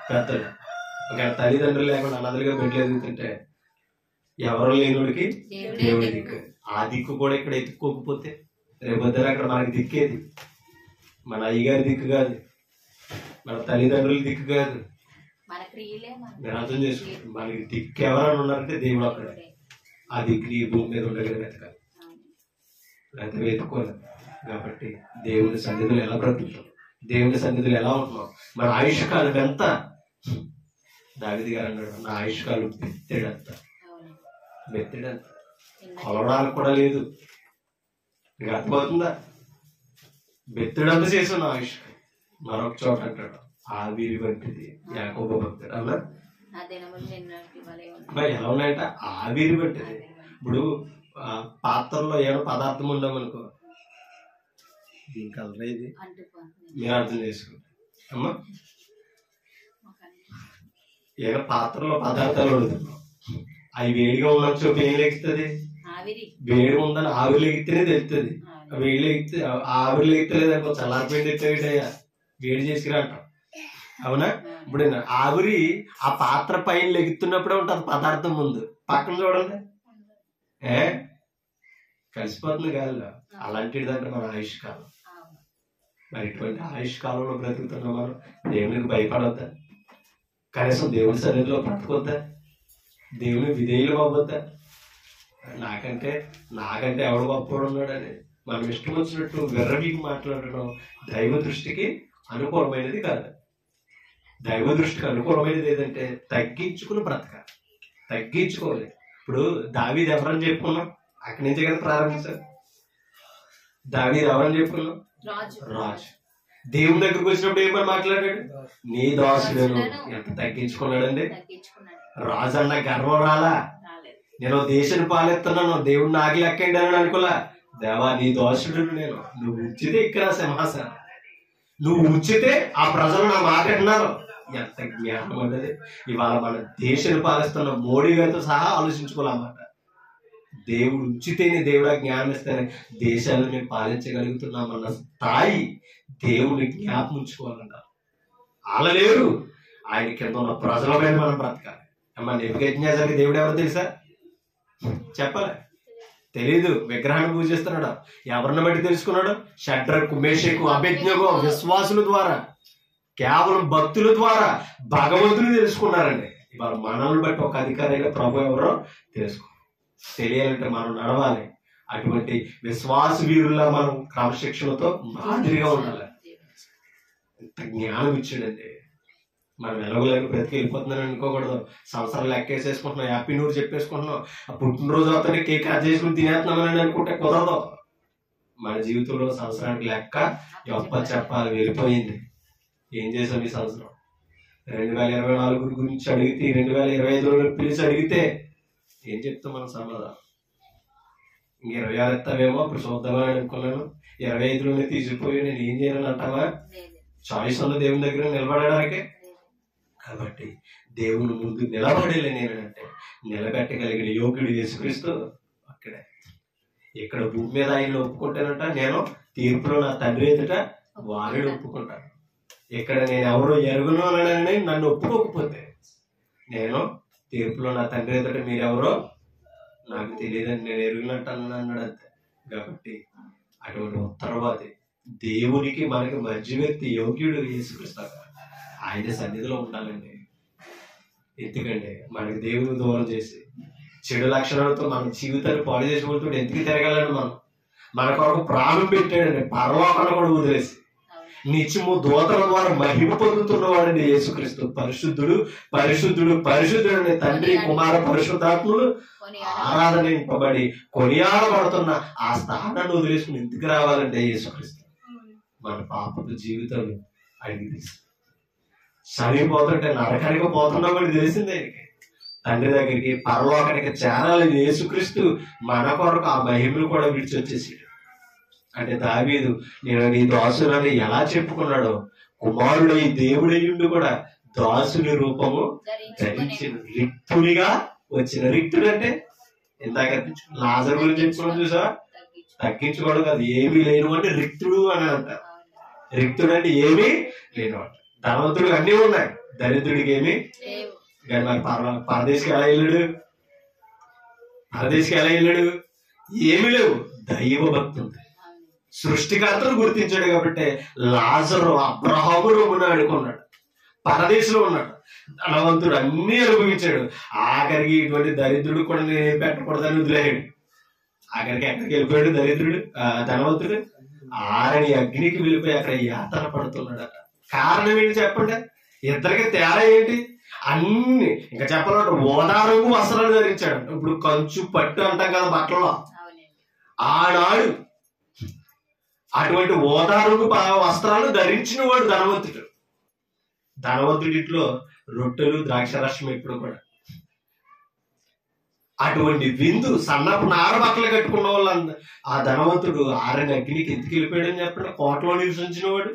పెద్దలు. ఒక తల్లిదండ్రులు లేకుండా అనాథలుగా బిడ్డలు ఎదుగుతుంటే ఎవరు లేనుడికి దేవుడి దిక్కు. ఆ దిక్కు కూడా ఇక్కడ ఎత్తుక్కోకపోతే రేపొద్దున అక్కడ మనకి దిక్కేది మన అయ్యగారి దిక్కు కాదు, మన తల్లిదండ్రుల దిక్కు కాదు. నేను అర్థం చేసుకుంటాను. మనకి దిక్కు ఎవరైనా ఉన్నారంటే దేవుడు అక్కడ. ఆ దిక్కు ఈ భూమి మీద ఉండగల వెతకాలి, లేకపోతే వెతుక్కోలేదు. కాబట్టి దేవుని సన్నిధులు ఎలా బ్రతుకుతాం, దేవుని సన్నిధులు ఎలా ఉంటున్నాం, మన ఆయుష్ కాలం ఎంత, దావీదు గారు అన్నాడు, నా ఆయుష్కాలం బెత్తెడంత, బెత్తెడంత, కొలవడానికి కూడా లేదు. నీకు అర్థమవుతుందా? బెత్తెడంత చేసావు నా ఆయుష్. మరొక చోట అంటాడు, ఆవిరి వంటిది యాకోబు భక్తుడు అన్నా. మరి ఎలా ఉన్నాయంట? ఆవిరి వంటిది. ఇప్పుడు పాత్రలో ఏమైనా పదార్థం ఉందామనుకో, దీని కలర్ ఇది మీరు అర్థం చేసుకుంటారు అమ్మా. ఏమైనా పాత్రలో పదార్థాలు వండుతున్నాం, అవి వేడిగా ఉన్న చూపు ఏం లెగుతుంది? వేడిగా ఉందని ఆవిరి లెగితేనే తెలుస్తుంది. వేడి లెగితే ఆవిరి లెగితలేదనుకో, చల్లారిపోయింది ఎట్టేటయ్యా వేడి చేసుకురా అంటాం, అవునా? ఇప్పుడు ఆవిరి ఆ పాత్ర పైన లెగుతున్నప్పుడే ఉంటుంది పదార్థం, ముందు పక్కన చూడండి కలిసిపోతుంది గాలిలో. అలాంటిదంటే మన ఆయుష్కాలం. మరి ఇటువంటి ఆయుష్కాలంలో బ్రతుకుతున్నాం మనం. దేవునికి భయపడొద్దా? కనీసం దేవుని సన్నిధిలో బ్రతకొద్దా? దేవుని విధేయులు అవ్వద్దా? నాకంటే ఎవడు గొప్పవాడు ఉన్నాడని మనం ఇష్టం వచ్చినట్టు వెర్రవీకి మాట్లాడడం దైవ దృష్టికి అనుకూలమైనది కాదు. దైవ దృష్టికి అనుకూలమైనది ఏదంటే తగ్గించుకుని బ్రతకాలి, తగ్గించుకోవాలి. ఇప్పుడు దావీదు ఎవరని చెప్పుకున్నాం? అక్కడి నుంచే కదా ప్రారంభించారు. దావీదు ఎవరని చెప్పుకున్నాం? రాజు. దేవుని దగ్గరకు వచ్చినప్పుడు ఏమని మాట్లాడాడు? నీ దాసుడను. ఎంత తగ్గించుకున్నాడండి రాజు. అన్న గర్వం రాలా? నేను దేశాన్ని పాలెత్తున్నాను, దేవుడిని ఆగి లెక్కండి అని అనుకోలే. దేవా నీ దాసుడు నేను, నువ్వు ఉంచితే ఇక్కడ సింహాసనం, నువ్వు ఉంచితే ఆ ప్రజలు నా మాట విన్నారు. ఎంత జ్ఞానం అన్నది. ఇవాళ మన దేశాన్ని పాలిస్తున్న మోడీ గారితో సహా ఆలోచించుకోవాలన్నమాట. దేవుడు ఉంచితేనే దేవుడు ఆ జ్ఞానం ఇస్తేనే దేశాలను మేము పాలించగలుగుతున్నామన్న స్థాయి దేవుని జ్ఞాపకం ఉంచుకోవాలన్నారు. అలా లేరు. ఆయన కింద ఉన్న ప్రజల మీద మనం బ్రతకాలి. అమ్మ నెబుకద్నెజరుకి దేవుడు ఎవరో తెలుసా? చెప్పలే, తెలీదు. విగ్రహాన్ని పూజిస్తున్నాడు. ఎవరిని బట్టి తెలుసుకున్నాడు? షడ్రకు, మేషకు, అబేద్నెగో విశ్వాసుల ద్వారా, కేవలం భక్తుల ద్వారా భగవంతుని తెలుసుకున్నారండి. ఇవాళ మనల్ని బట్టి ఒక అధికారైన ప్రభు ఎవరో తెలుసుకో. తెలియాలంటే మనం నడవాలి. అటువంటి విశ్వాస వీరుల్లా మనం క్రమశిక్షణతో మాదిరిగా ఉండాలి. ఇంత జ్ఞానం ఇచ్చాడండి. మనం ఎలాగోలేక బ్రతికి వెళ్ళిపోతుందని అనుకోకూడదు. సంవత్సరాలు లెక్కేసేసుకుంటున్నాం, హ్యాపీ న్యూ ఇయర్ చెప్పేసుకుంటున్నాం, ఆ పుట్టినరోజు అవుతానే కేక్ కట్ చేసుకుని తినేస్తున్నామని అనుకుంటే కుదరదు. మన జీవితంలో సంవత్సరానికి లెక్క చెప్పాలి. వెళ్ళిపోయింది. ఏం చేసాం ఈ సంవత్సరం? 2024 గురించి అడిగితే, 2025 పిలిచి అడిగితే ఏం చెప్తాం మనం సమాధానం? ఇంక 26 ఎత్తావేమో అప్పుడు చూద్దామని అనుకున్నాను, 25లోనే తీసిపోయి నేను ఏం చేయాలని అంటావా? చాయిస్ ఉన్న దేవుని దగ్గర నిలబడడానికి. కాబట్టి దేవుని ముందు నిలబడలే నేనంటే నిలబెట్టగలిగిన యోగ్యుడు యేసుక్రీస్తు అక్కడే. ఇక్కడ భూమి మీద ఆయన ఒప్పుకుంటానంట, నేను తీర్పులో నా తండ్రి ఎదుట వారిని ఒప్పుకుంటాను. ఇక్కడ నేను ఎవరో ఎరుగును అనని నన్ను ఒప్పుకోకపోతే, నేను తీర్పులో నా తండ్రి ఎదుట మీరెవరో నాకు తెలియదని నేను ఎరుగునట్టు అన్నాడు అంతే. కాబట్టి అటువంటి ఉత్తరవాది దేవునికి మనకి మధ్యవర్తి యోగ్యుడు యేసుక్రీస్తు. ఆయన సన్నిధిలో ఉండాలండి. ఎందుకంటే మనకి దేవుని దూరం చేసి చెడు లక్షణాలతో మన జీవితాన్ని పాడు చేసుకుంటూ ఎందుకు తిరగాలని మన కొరకు ప్రాణం పెట్టాడండి. పరలోకాన్ని కూడా వదిలేసి నిత్యము దూతల ద్వారా మహిమ పొందుతున్నవాడండి యేసుక్రీస్తు. పరిశుద్ధుడు పరిశుద్ధుడు పరిశుద్ధుడు అనే తండ్రి కుమార పరిశుద్ధాత్ములు ఆరాధనింపబడి కొనియాడబడుతున్న ఆ స్థానాన్ని వదిలేసుకుని ఎందుకు రావాలంటే యేసుక్రీస్తు మన పాపపు జీవితాలు అడిగి తీసి చనిపోతుంటే నరకానికి పోతున్నామని తెలిసిందే. తండ్రి దగ్గరికి పరలోకానికి చేరాలని యేసుక్రీస్తు మన కొరకు ఆ మహిమను కూడా విడిచి వచ్చేసాడు. అంటే దావీదు నేను నీ దాసుని ఎలా చెప్పుకున్నాడో, కుమారుడై దేవుడయ్యుండి కూడా దాసుని రూపము ధరించిన రిక్తునిగా వచ్చిన. రిక్తుడు అంటే ఇందాక లాజరు గురించి చెప్పుకున్నాం చూసా, తగ్గించుకోవడం కాదు, ఏమీ లేను అంటే రిక్తుడు అని అంటారు. రిక్తుడు అంటే ఏమీ లేనివాడు. ధనవంతుడికి అన్నీ ఉన్నాయి, దరిద్రుడికి ఏమి. కానీ మరి పరదేశికి ఎలా వెళ్ళాడు? పరదేశికి ఎలా వెళ్ళాడు? ఏమి లేవు, దైవ భక్తి ఉంది. సృష్టికర్తను గుర్తించాడు కాబట్టి లాజరు అబ్రహాము రూమును ఆడుకున్నాడు, పరదేశంలో ఉన్నాడు. ధనవంతుడు అన్ని అనుభవించాడు. ఆఖరికి ఇటువంటి దరిద్రుడు కూడా నేను పెట్టకూడదని వదిలేయాడు. ఆఖరికి ఎక్కడికి వెళ్ళిపోయాడు దరిద్రుడు? ధనవంతుడు ఆరని అగ్నికి వెళ్ళిపోయి అక్కడ యాతన పడుతున్నాడట. కారణం ఏంటి చెప్పండి? ఇద్దరికి తేడా ఏంటి? అన్ని ఇంకా చెప్పాలంటే ఓదారంగు వస్త్రాలు ధరించాడు. ఇప్పుడు కంచు పట్టు అంటాం కదా బట్టలో, ఆనాడు అటువంటి ఓదారంగు వస్త్రాలు ధరించిన వాడు ధనవంతుడు. ధనవంతుడిట్లో రొట్టెలు ద్రాక్షరసం ఎప్పుడు కూడా. అటువంటి విందు సన్నపు నార బట్టలు కట్టుకున్న వాళ్ళు ఆ ధనవంతుడు ఆరని అగ్నికి ఎందుకు వెళ్ళిపోయాడని చెప్పండి. కోటలో నివసించిన వాడు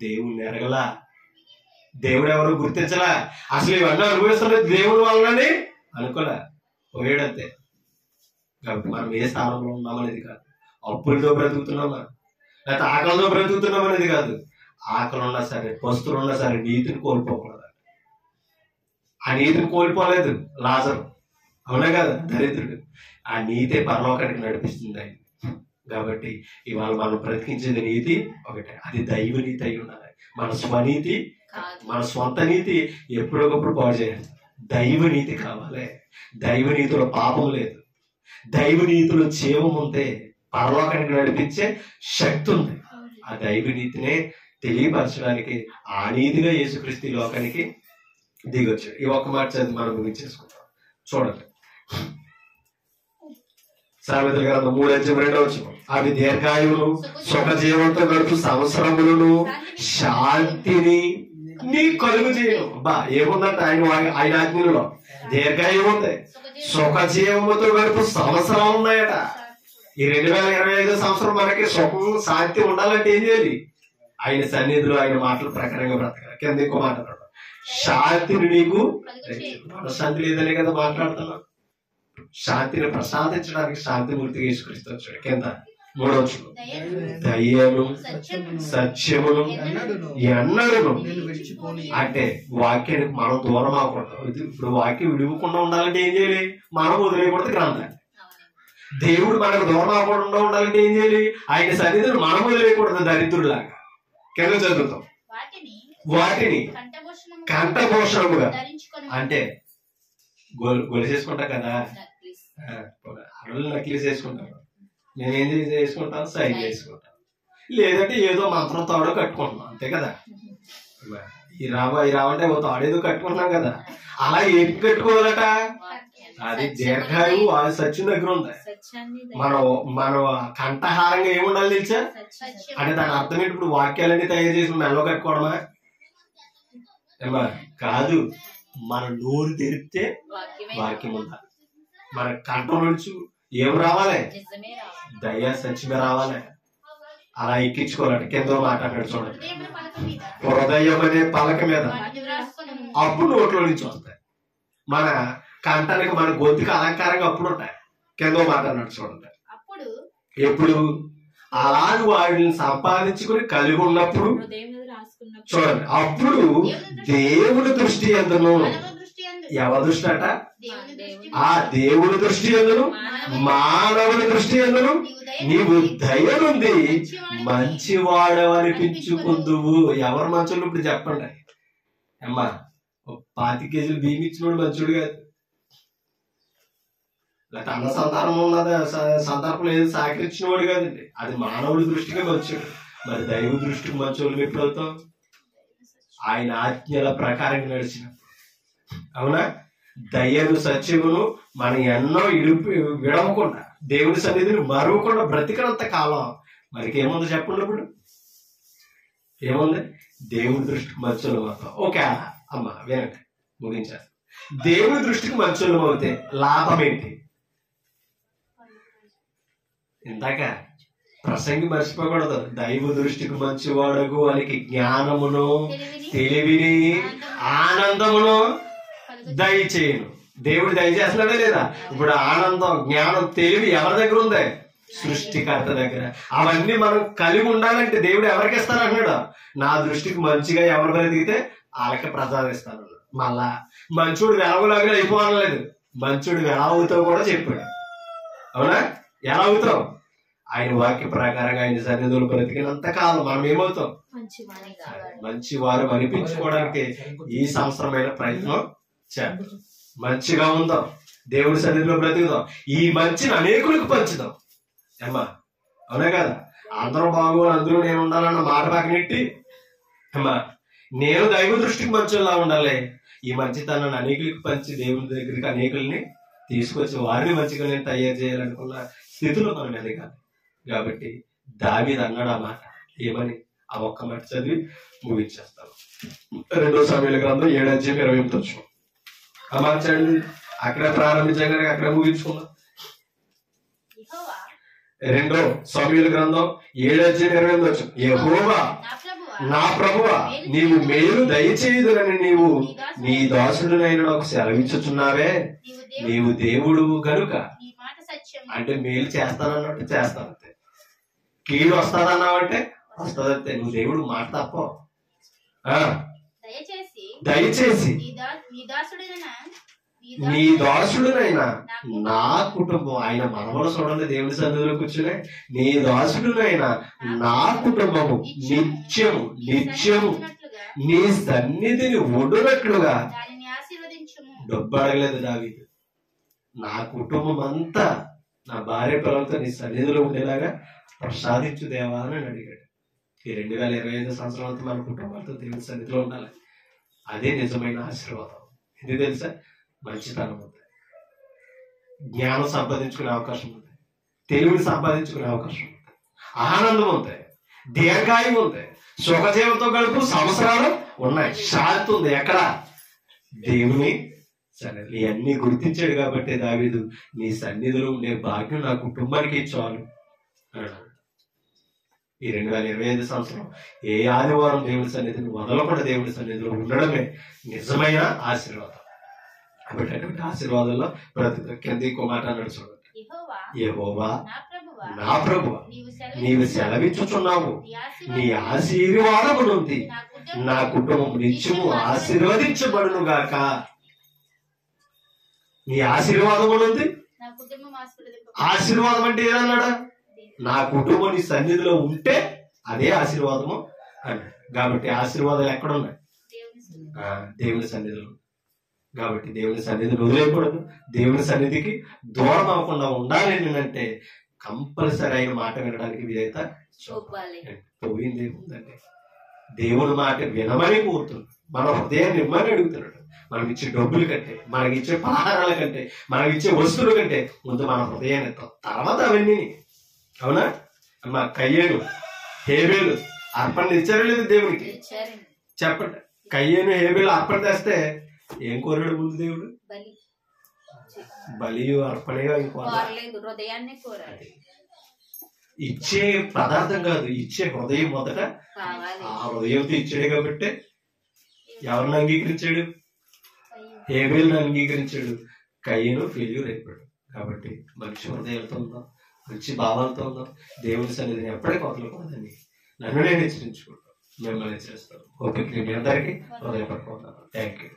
దేవుణ్ణి ఎరగలా, దేవుడు ఎవరు గుర్తించలా, అసలు ఇవన్నీ అనుభవిస్తున్నది దేవుడి వల్లనే అనుకోలే, పోయాడంతే. కాబట్టి మనం ఏ స్థానంలో ఉన్నామనేది కాదు, అప్పులతో బ్రతుకుతున్నామా లేకపోతే ఆకలితో బ్రతుకుతున్నాం అనేది కాదు. ఆకలి ఉన్నా సరే, పస్తులు ఉన్నా సరే నీతిని కోల్పోకూడదు. ఆ నీతిని కోల్పోలేదు లాజరు, అవునా కదా, దరిద్రుడు. ఆ నీతే పరలోకానికి నడిపిస్తుంది ఆయన. కాబట్టి ఇవాళ మనం బ్రతికించేది నీతి ఒకటే, అది దైవ నీతి అయి ఉండాలి. మన స్వనీతి, మన స్వంత నీతి ఎప్పుడొకప్పుడు పాడు చేయాలి. దైవ నీతి కావాలి. దైవ నీతిలో పాపం లేదు, దైవ నీతిలో జీవం ఉంటే పరలోకానికి నడిపించే శక్తి ఉంది. ఆ దైవ నీతినే తెలియపరచడానికి ఆ నీతిగా యేసుక్రీస్తు లోకానికి దిగొచ్చాడు. ఈ ఒక్క మాట చదివి మనం ముగించేసుకుంటాం. చూడండి, సామెతల గ్రంథం 3:2 అవి దీర్ఘాయువును సుఖ జీవంతో గడుపు సంవత్సరములను శాంతిని నీ కలుగు చేయను. బా ఏముందంటే ఆయన ఆజ్ఞలో దీర్ఘాయువు ఉంది, సుఖ జీవముతో గడుపు సంవత్సరాలు ఉన్నాయట. ఈ 2025 సంవత్సరం మనకి సుఖం శాంతి ఉండాలంటే ఏం చేయాలి? ఆయన సన్నిధిలో ఆయన మాటల ప్రకారంగా బ్రతకాలి. కింద ఇంకో మాట్లాడతాడు, శాంతిని నీకు శాంతి లేదనే కదా మాట్లాడుతున్నాం. శాంతిని ప్రసాదించడానికి శాంతిమూర్తిగా యేసుక్రీస్తు వచ్చాడు. కింద 3వ దయ్యను సత్యమును ఎన్నడను, అంటే వాక్యానికి మనం దూరం అవ్వకూడదు. ఇప్పుడు వాక్యం విడివకుండా ఉండాలంటే ఏం చేయాలి? మనం వదిలేయకూడదు గ్రంథాన్ని. దేవుడు మనకు దూరం అవ్వకుండా ఉండాలంటే ఏం చేయాలి? ఆయన సన్నిధిని మనం వదిలేయకూడదు దరిద్రులాగా. కింద చదువుతాం, వాటిని కంఠభూషణముగా, అంటే గొలిసేసుకుంటా కదా, అడవులు నక్లీస్ వేసుకుంటాను, నేనేం చేసుకుంటాను, సైజ్ చేసుకుంటాను, లేదంటే ఏదో మంత్రం తాడో కట్టుకుంటున్నాం, అంతే కదా. ఈ రావంటే ఓ తాడేదో కట్టుకుంటున్నాం కదా, అలా ఏం కట్టుకోవాలట? అది దీర్ఘాయువు అది సత్యం దగ్గర ఉంది. మన కంఠహారంగా ఏముండాలి తెలుసా? అంటే దాని అర్థం ఏంటి? ఇప్పుడు వాక్యాలన్నీ తయారు చేసి మెల్లో కట్టుకోవడమా? ఏమా కాదు, మన నోరు తెరిపితే వాక్యం ఉండాలి. మన కంఠం నుంచి ఏం రావాలి? దయ సత్యమే రావాలి. అలా ఎక్కించుకోవాలంటే కింద మాట్లాడాడు చూడండి, హృదయం అనే పలక మీద, అప్పుడు నోట్లో నుంచి వస్తాయి. మన కంఠానికి మన గొంతుకు అలంకారంగా అప్పుడు ఉంటాయి. కింద మాట్లాడినాడు చూడండి, ఎప్పుడు అలాంటి వాటిని సంపాదించుకుని కలిగి ఉన్నప్పుడు చూడండి, అప్పుడు దేవుని దృష్టి ఎందును, ఎవరి దృష్టి అట? ఆ దేవుని దృష్టి ఎందును, మానవుని దృష్టి ఎందును నీవు దయనుంది మంచివాడవనిపించుకుందువు. ఎవరు మంచోళ్ళు ఇప్పుడు చెప్పండి అమ్మా? 25 కేజీలు బియ్యం ఇచ్చినోడు మంచోడు కాదు, లేకపోతే అన్న సంతానం ఉన్నది సందర్భం లేదు సహకరించిన వాడు కాదండి. అది మానవుడి దృష్టిగా మంచోడు. మరి దైవ దృష్టికి మంచోళ్ళు ఎప్పుడు అవుతాం? ఆయన ఆజ్ఞల ప్రకారంగా నడిచినప్పుడు. అవునా? దయ్యను సత్యమును మనం ఎన్నో విడవకుండా దేవుని సన్నిధిని మరవకుండా బ్రతికినంత కాలం మనకి ఏముంది చెప్పండి? ఇప్పుడు ఏముంది? దేవుని దృష్టికి మంచోళ్ళు అవుతాం. ఓకే అమ్మ వినండి, ముగించారు. దేవుని దృష్టికి మంచోళ్ళు అవుతే లాభం ఏంటి? ఇందాక ప్రసంగి మర్చిపోకూడదు, దైవ దృష్టికి మంచివాడగు వానికి జ్ఞానమును తెలివిని ఆనందమును దయచేయను. దేవుడు దయచేస్తున్నాడే లేదా? ఇప్పుడు ఆనందం జ్ఞానం తెలివి ఎవరి దగ్గర ఉంది? సృష్టికర్త దగ్గర. అవన్నీ మనం కలిగి ఉండాలంటే దేవుడు ఎవరికి ఇస్తానంటున్నాడు? నా దృష్టికి మంచిగా ఎవరు బ్రతికితే వాళ్ళకి ప్రసాదిస్తాను. మళ్ళా మంచుడు వెలవలాగా అయిపోవట్లేదు, మంచుడు ఎలా అవుతావు కూడా చెప్పాడు. అవునా? ఎలా అవుతావు? ఆయన వాక్య ప్రకారంగా ఆయన సన్నిధులు బ్రతికినంత కాలం మనం ఏమవుతాం? మంచి వారు అనిపించుకోవడానికి ఈ సంవత్సరమైన ప్రయత్నం చేద్దాం. మంచిగా ఉందాం, దేవుడి సన్నిధిలో బ్రతుకుదాం, ఈ మంచిని అనేకులకు పంచుదాం. అమ్మా అవునా కదా? అందరూ బాగోని అందులో నేను ఉండాలన్న మాట పక్కనెట్టి అమ్మా నేను దైవ దృష్టికి మంచుల్లా ఉండాలి. ఈ మంచితనాన్ని అనేకులకు పంచి దేవుని దగ్గరికి అనేకుల్ని తీసుకొచ్చి వారిని మంచిగా నేను తయారు చేయాలనుకున్న స్థితిలో మనం ఎదగాలి. కాబట్టి దావీదు అన్నాడు ఆ మాట. ఏమని? ఆ ఒక్క మాట చదివి ముగించేస్తాను. 2 సమూయేలు గ్రంథం 7:28 ఆ మాట చదివి అక్కడే ప్రారంభించగానే అక్కడే ముగించుకుందాం. 2 సమూయేలు గ్రంథం 7:28 యెహోవా నా ప్రభువా, నీవు మేలు దయచేయుదురని నీవు నీ దాసుడునైన నాకు సెలవిచ్చుచున్నావే. నీవు దేవుడు గనుక, అంటే మేలు చేస్తానన్నట్టు చేస్తానంతే, కీడు వస్తాదన్నావంటే వస్తుందంతే. నువ్వు దేవుడు మాట తప్ప. దయచేసి నీ దాసుడునైనా నా కుటుంబం, ఆయన మనవలు చూడండి దేవుని సన్నిధిలో కూర్చునే, నీ దాసుడునైనా నా కుటుంబము నిత్యము నిత్యము నీ సన్నిధిని ఉండునట్లుగా. డబ్బు అడగలేదు దావీదు, నా కుటుంబం అంతా నా భార్య పిల్లలతో నీ సన్నిధిలో ఉండేలాగా ప్రసాదించు దేవా అని అడిగాడు. ఈ 2025 సంవత్సరం అంతా మన కుటుంబాలతో దేవుని సన్నిధిలో ఉండాలి. అదే నిజమైన ఆశీర్వాదం. ఇది తెలుసా? మంచితనం ఉంది, జ్ఞానం సంపాదించుకునే అవకాశం ఉంది, తెలివిని సంపాదించుకునే అవకాశం ఉంది, ఆనందం ఉంది, దీర్ఘాయువు ఉంది, సుఖజీవంతో గడుపు సంవత్సరాలు ఉన్నాయి, శాంతి ఉంది. ఎక్కడ? దేవుని సన్నిధి. ఇవన్నీ గుర్తించాడు కాబట్టి దావీదు, నీ సన్నిధిలో ఉండే భాగ్యం నా కుటుంబానికి చాలు అన్నాడు. ఈ 2025 సంవత్సరం ఏ ఆదివారం దేవుని సన్నిధిని వదలకుండా దేవుని సన్నిధిలో ఉండడమే నిజమైన ఆశీర్వాదం. కాబట్టి అటువంటి ఆశీర్వాదంలో కింద ఇంకో మాట అన్నాడు చూడండి. యెహోవా నా ప్రభువా, నీవు సెలవిచ్చుచున్నావు, నీ ఆశీర్వాదము నుండి నా కుటుంబం నిత్యము ఆశీర్వదించబడును గాక. నీ ఆశీర్వాదము నుండి, ఆశీర్వాదం అంటే ఏదన్నాడా? నా కుటుంబం నీ సన్నిధిలో ఉంటే అదే ఆశీర్వాదము అన్నాడు. కాబట్టి ఆశీర్వాదాలు ఎక్కడున్నాయి? దేవుని సన్నిధిలో. కాబట్టి దేవుని సన్నిధిని వదిలేయకూడదు, దేవుని సన్నిధికి దూరం అవ్వకుండా ఉండాలి. ఏంటంటే కంపల్సరీ అయిన మాట వినడానికి వీలైతే పోయింది ఉందండి. దేవుని మాట వినమని కోరుతున్నాడు, మన హృదయాన్ని ఇవ్వమని అడుగుతున్నాడు. మనం ఇచ్చే డబ్బుల కంటే, మనకి ఇచ్చే పలహారాల కంటే, మనకి ఇచ్చే వస్తువుల కంటే ముందు మన హృదయాన్ని తర్వాత అవన్నీ. అవునా? మా కయ్యేను హేబేలు అర్పణ ఇచ్చారో లేదు దేవుడికి? చెప్పండి. కయ్యేను హేబేలు అర్పణ తెస్తే ఏం కోరాడు ముందు దేవుడు? బలియు అర్పణగా ఇచ్చే పదార్థం కాదు, ఇచ్చే హృదయం మొదట. ఆ హృదయంతో ఇచ్చాడు కాబట్టి ఎవరిని అంగీకరించాడు? హేబేలును అంగీకరించాడు. కయ్యేను ఫెయిల్యూర్ అయిపోయాడు. కాబట్టి మంచి హృదయాలతో ఉందాం, మంచి భావాలతో ఉందాం. దేవుని సన్నిధిని ఎప్పటికీ వదలకూడదని నన్ను నేను హెచ్చరించుకుంటాను, మిమ్మల్ని హెచ్చరిస్తాను. ఓకే, మీ అందరికీ హృదయపడుకుంటాను. Thank you.